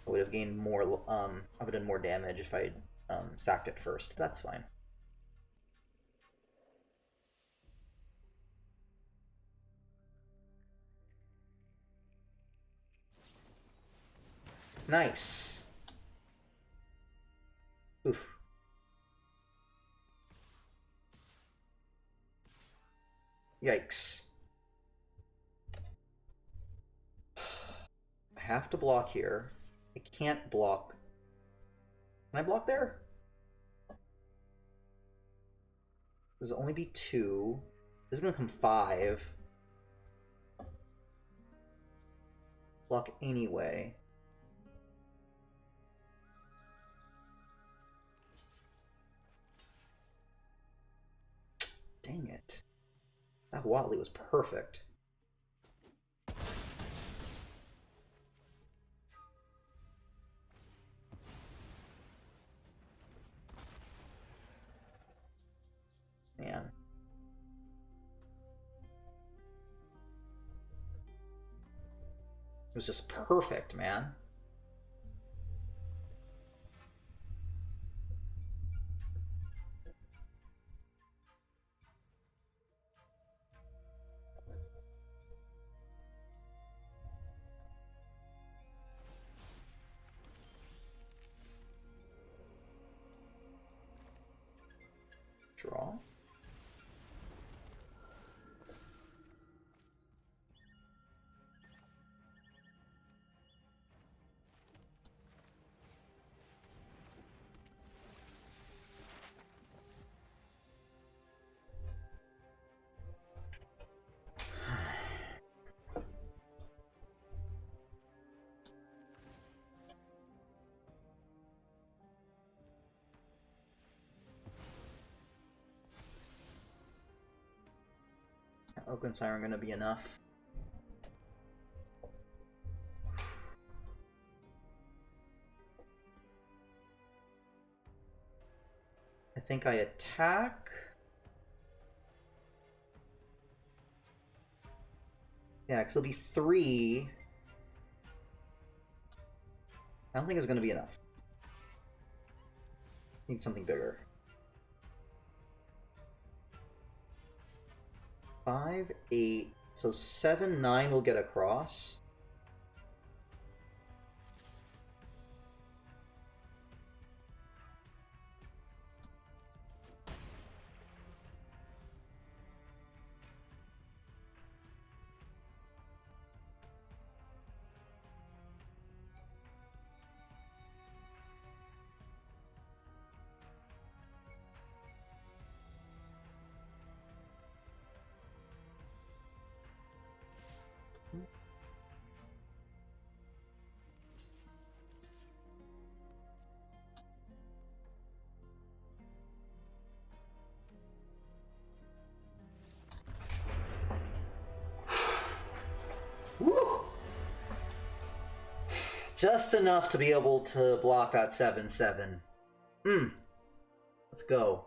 I would have gained more, I would have done more damage if I sacked it first, but that's fine. Nice. Oof. Yikes. I have to block here. I can't block. Can I block there? Does it only be 2? This is gonna come 5. Block anyway. Dang it. That Watley was perfect. Man. It was just perfect, man. Draw. Oakland Siren gonna be enough. I think I attack. Yeah, because it'll be 3. I don't think it's gonna be enough. Need something bigger. 5, 8. So 7, 9 will get across. Just enough to be able to block that 7/7. Let's go.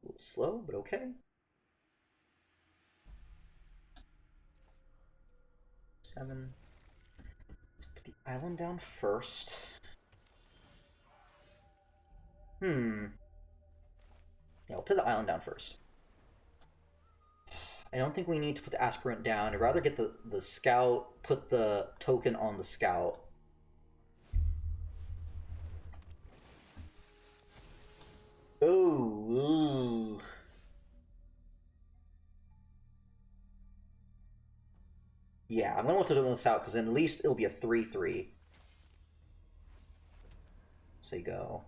A little slow, but okay. 7. Let's put the island down first. Yeah, we'll put the island down first. I don't think we need to put the aspirant down. I'd rather get the scout, put the token on the scout. Ooh. Yeah, I'm gonna want to throw this out because then at least it'll be a 3/3. Say go.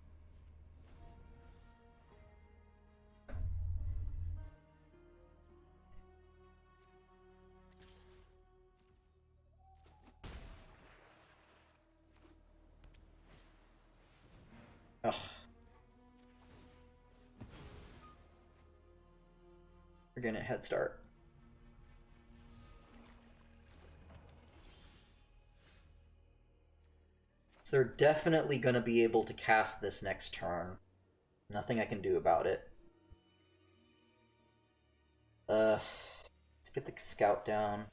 Ugh. We're getting a head start. So they're definitely going to be able to cast this next turn. Nothing I can do about it. Let's get the scout down.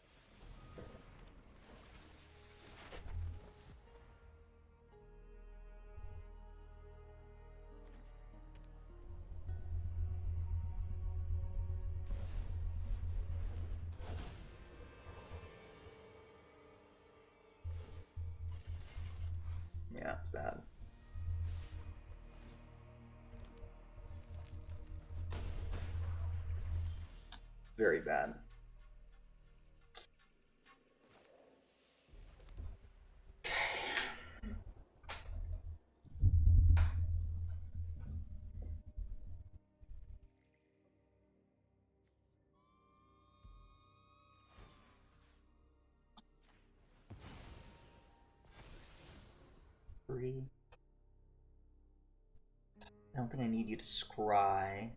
Yeah, it's bad. Very bad. Three. I don't think I need you to scry.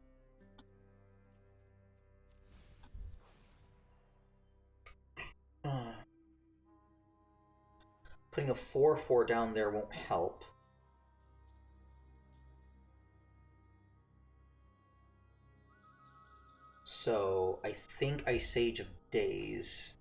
Putting a 4/4 down there won't help. So I think I Sage of Days.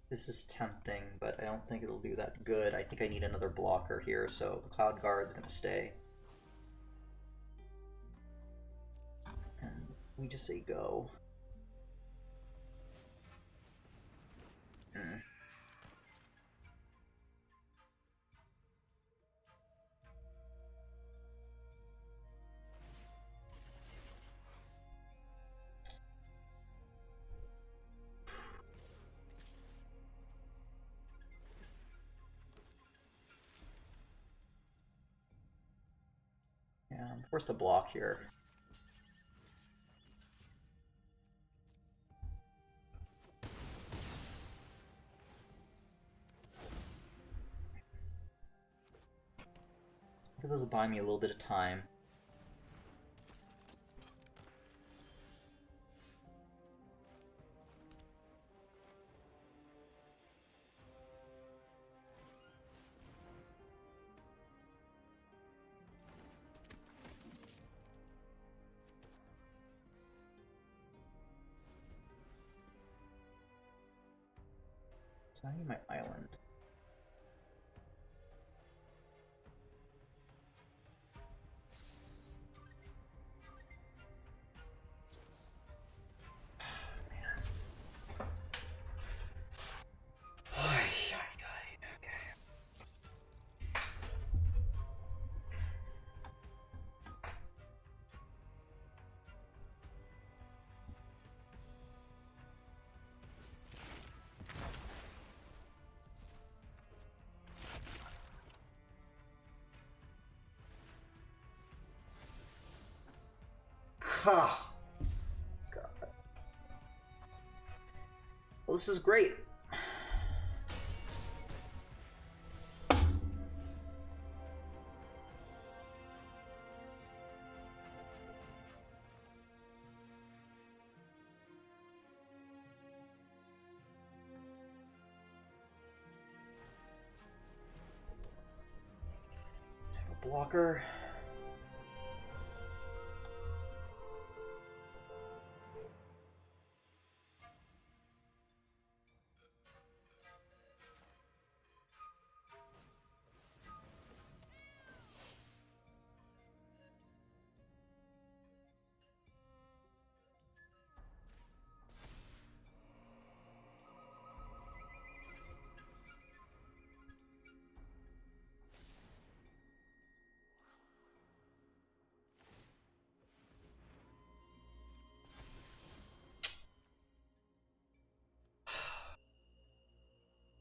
This is tempting, but I don't think it'll do that good. I think I need another blocker here, so the Cloud Guard's gonna stay. And we just say go. Yeah, I'm forced to block here. It does buy me a little bit of time. So I need my island. Man. Oh, God. Well, this is great. Blocker.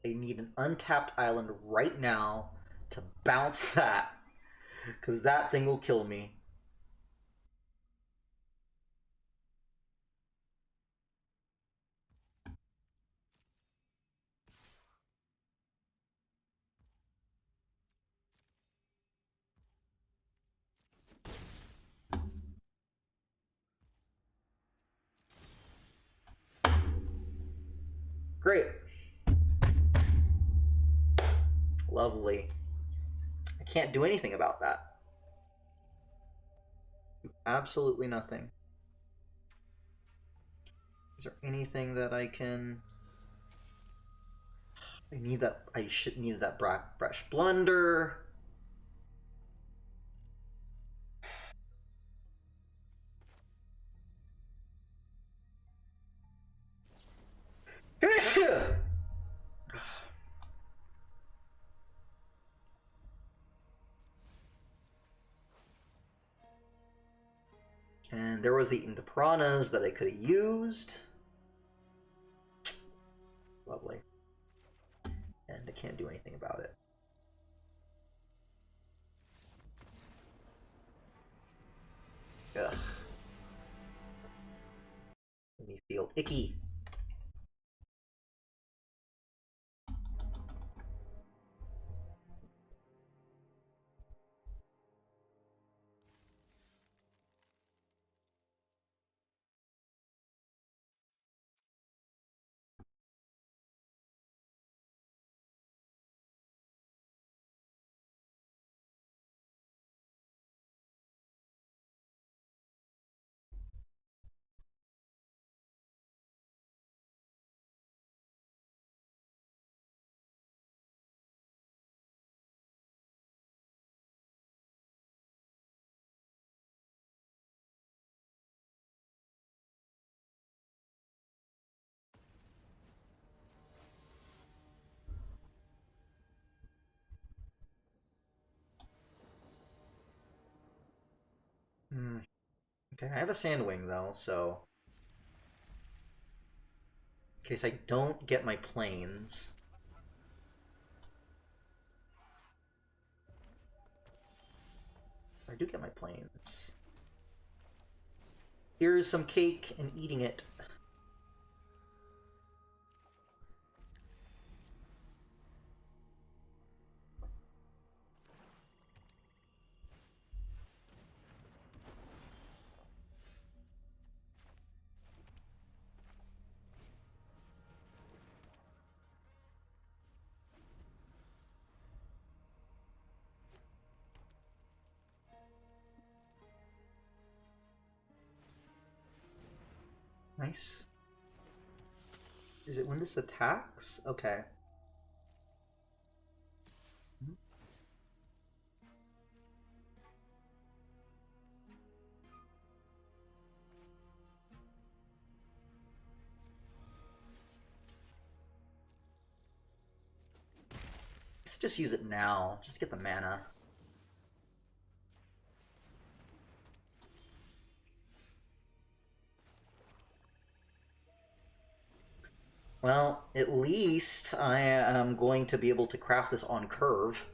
They need an untapped island right now to bounce that, because that thing will kill me. Great. Lovely. I can't do anything about that. Absolutely nothing. Is there anything that I can... I need that... I should need that brush blunder. And there was the piranhas that I could have used. Lovely. And I can't do anything about it. Ugh. Make me feel icky. Okay, I have a Sandwing though, so in case I don't get my planes. I do get my planes. Here's some cake and eating it. Nice. Is it when this attacks? Okay. Let's just use it now. Just get the mana. Well, at least I am going to be able to craft this on curve.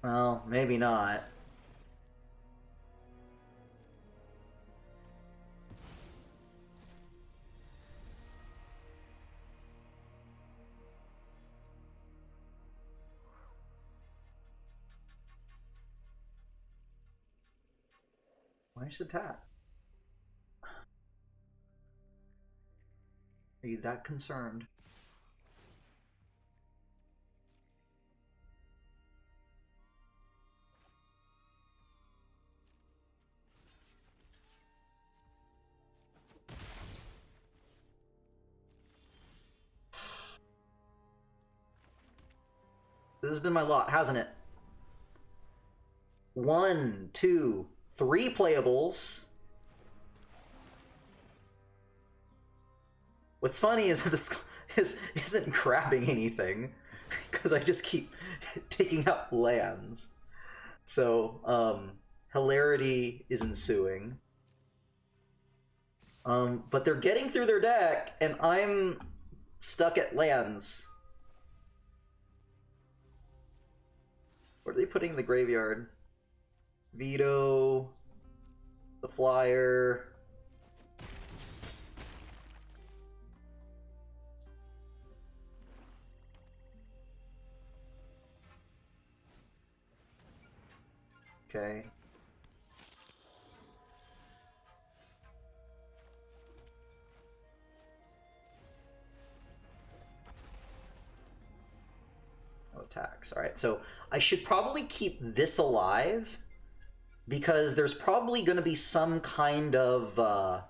Well, maybe not. Nice attack. Are you that concerned? This has been my lot, hasn't it? 1, 2, 3 playables. What's funny is that this isn't grabbing anything, because I just keep taking out lands. So, hilarity is ensuing. But they're getting through their deck, and I'm stuck at lands. What are they putting in the graveyard? Veto, the flyer. Okay. No attacks. All right, so I should probably keep this alive because there's probably going to be some kind of ugh,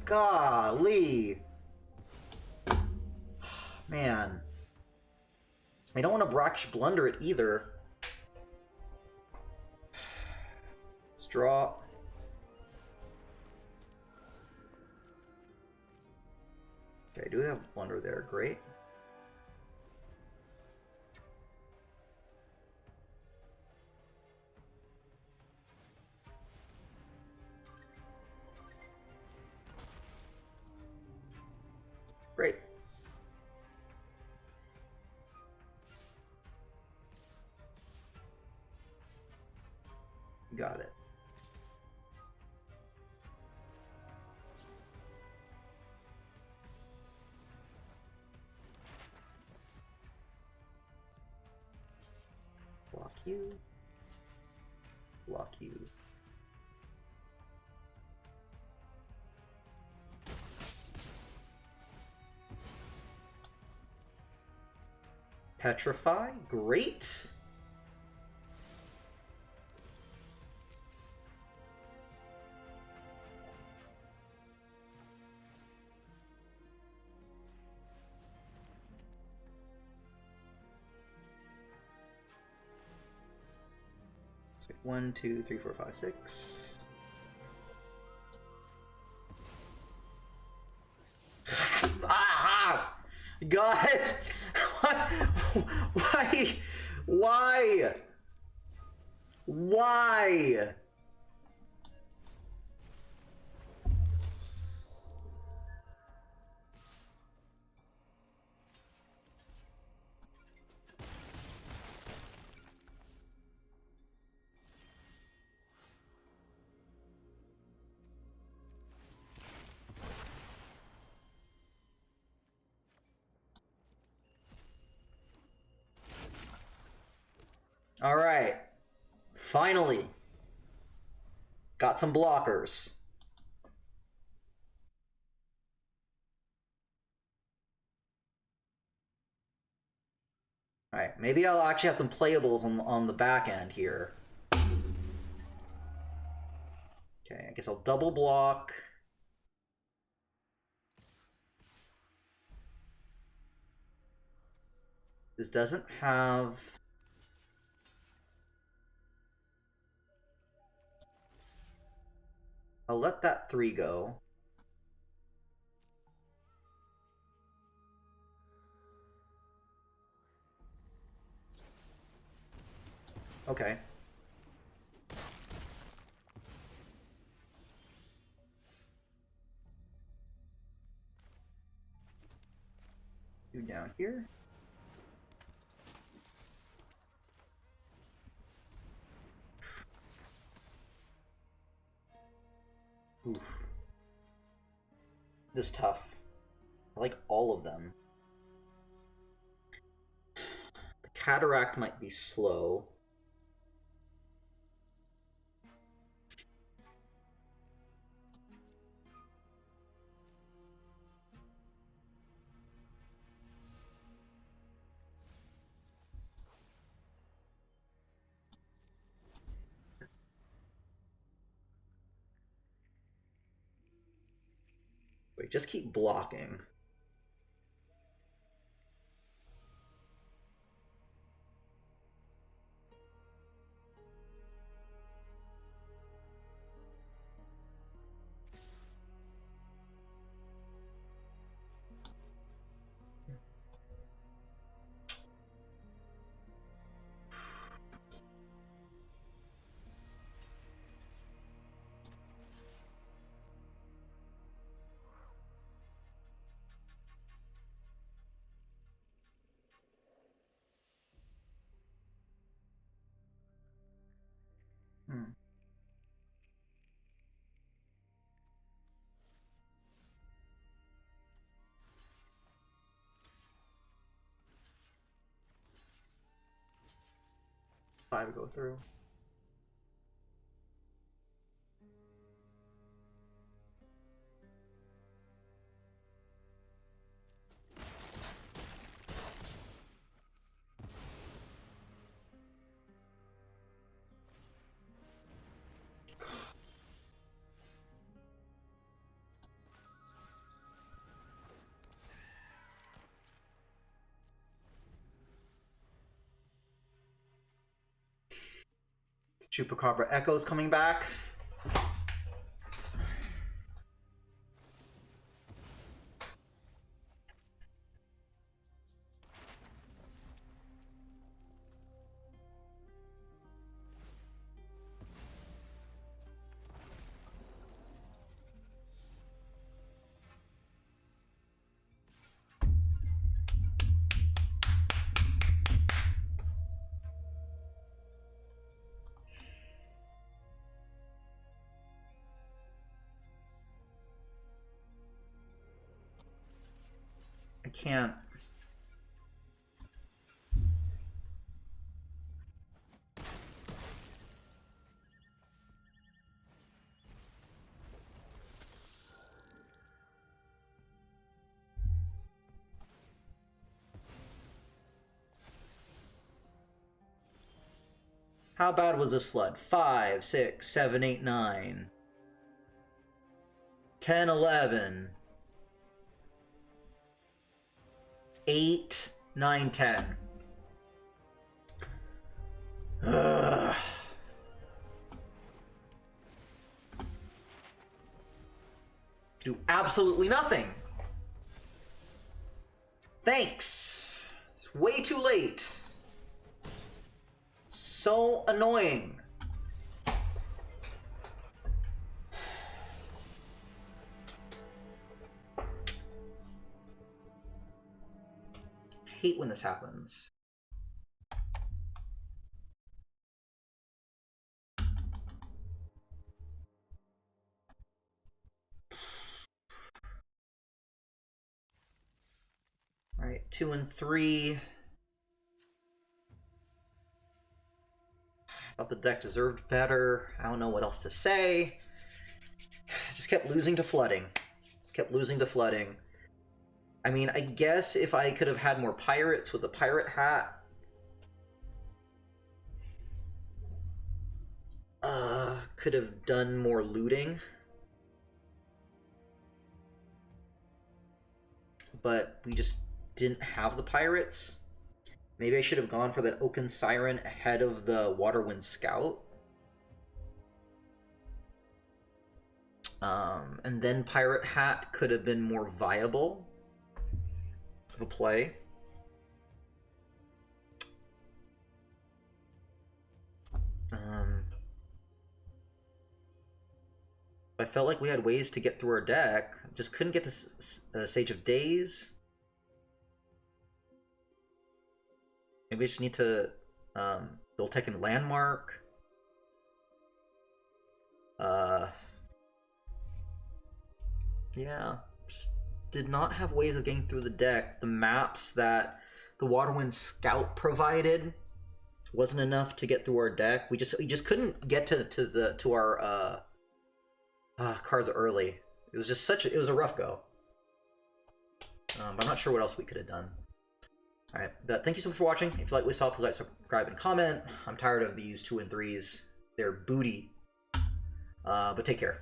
golly. Man. I don't want to Brax Blunder it either. Let's draw. Okay, I do have Blunder there. Great. Great. Got it. Block you. Block you. Petrify. Great. So 1, 2, 3, 4, 5, 6. Ah! God! Why? Why? Why? All right. Finally. Got some blockers. All right. Maybe I'll actually have some playables on the back end here. Okay, I guess I'll double block. This doesn't have... I'll let that 3 go. Okay. You down here? Oof. This is tough. I like all of them. The Cataract might be slow. Wait, just keep blocking. Hmm. Five go through. Chupacabra Echo's coming back. I can't. How bad was this flood? 5, 6, 7, 8, 9, 10, 11, 8, 9, 10. Ugh. Do absolutely nothing. Thanks. It's way too late. So annoying. I hate when this happens. All right, 2 and 3. I thought the deck deserved better. I don't know what else to say. Just kept losing to flooding. Kept losing to flooding. I mean, I guess if I could have had more pirates with the pirate hat. Could have done more looting. But we just didn't have the pirates. Maybe I should have gone for that Oaken Siren ahead of the Waterwind Scout. And then Pirate Hat could have been more viable of a play. I felt like we had ways to get through our deck. Just couldn't get to Sage of Days. Maybe we just need to build Tekken Landmark. Yeah, just did not have ways of getting through the deck. The maps that the Waterwind Scout provided wasn't enough to get through our deck. We just couldn't get to our cards early. It was just it was a rough go. But I'm not sure what else we could have done. Alright, but thank you so much for watching. If you like what we saw, please like, subscribe, and comment. I'm tired of these 2 and 3s. They're booty. But take care.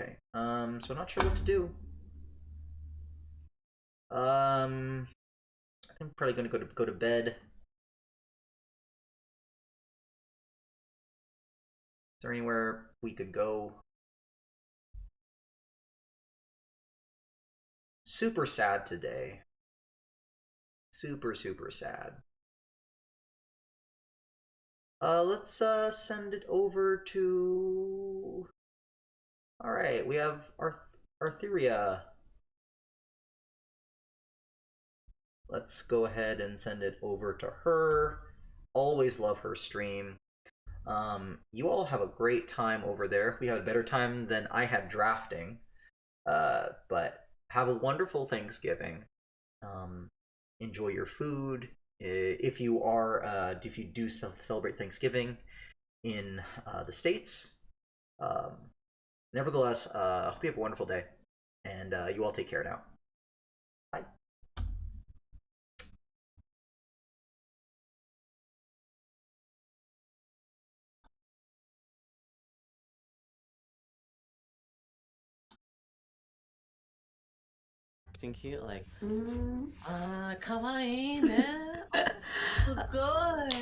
Okay, so I'm not sure what to do. I think I'm probably gonna go to bed. Is there anywhere we could go? Super sad today. Super sad. Let's send it over to... Alright, we have Artheria. Let's go ahead and send it over to her. Always love her stream. You all have a great time over there. We had a better time than I had drafting. But have a wonderful Thanksgiving. Enjoy your food. If you do celebrate Thanksgiving in the States, nevertheless, I hope you have a wonderful day, and you all take care now. Bye. Cute, like, kawaii ne? So good.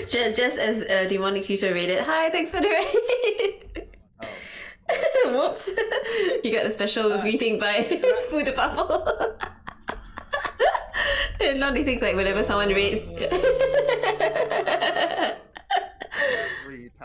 just as Demonic Tutor rated. Hi, thanks for the raid. Oh. Whoops. You got a special greeting by Food Bubble. Naughty things like whenever someone rates.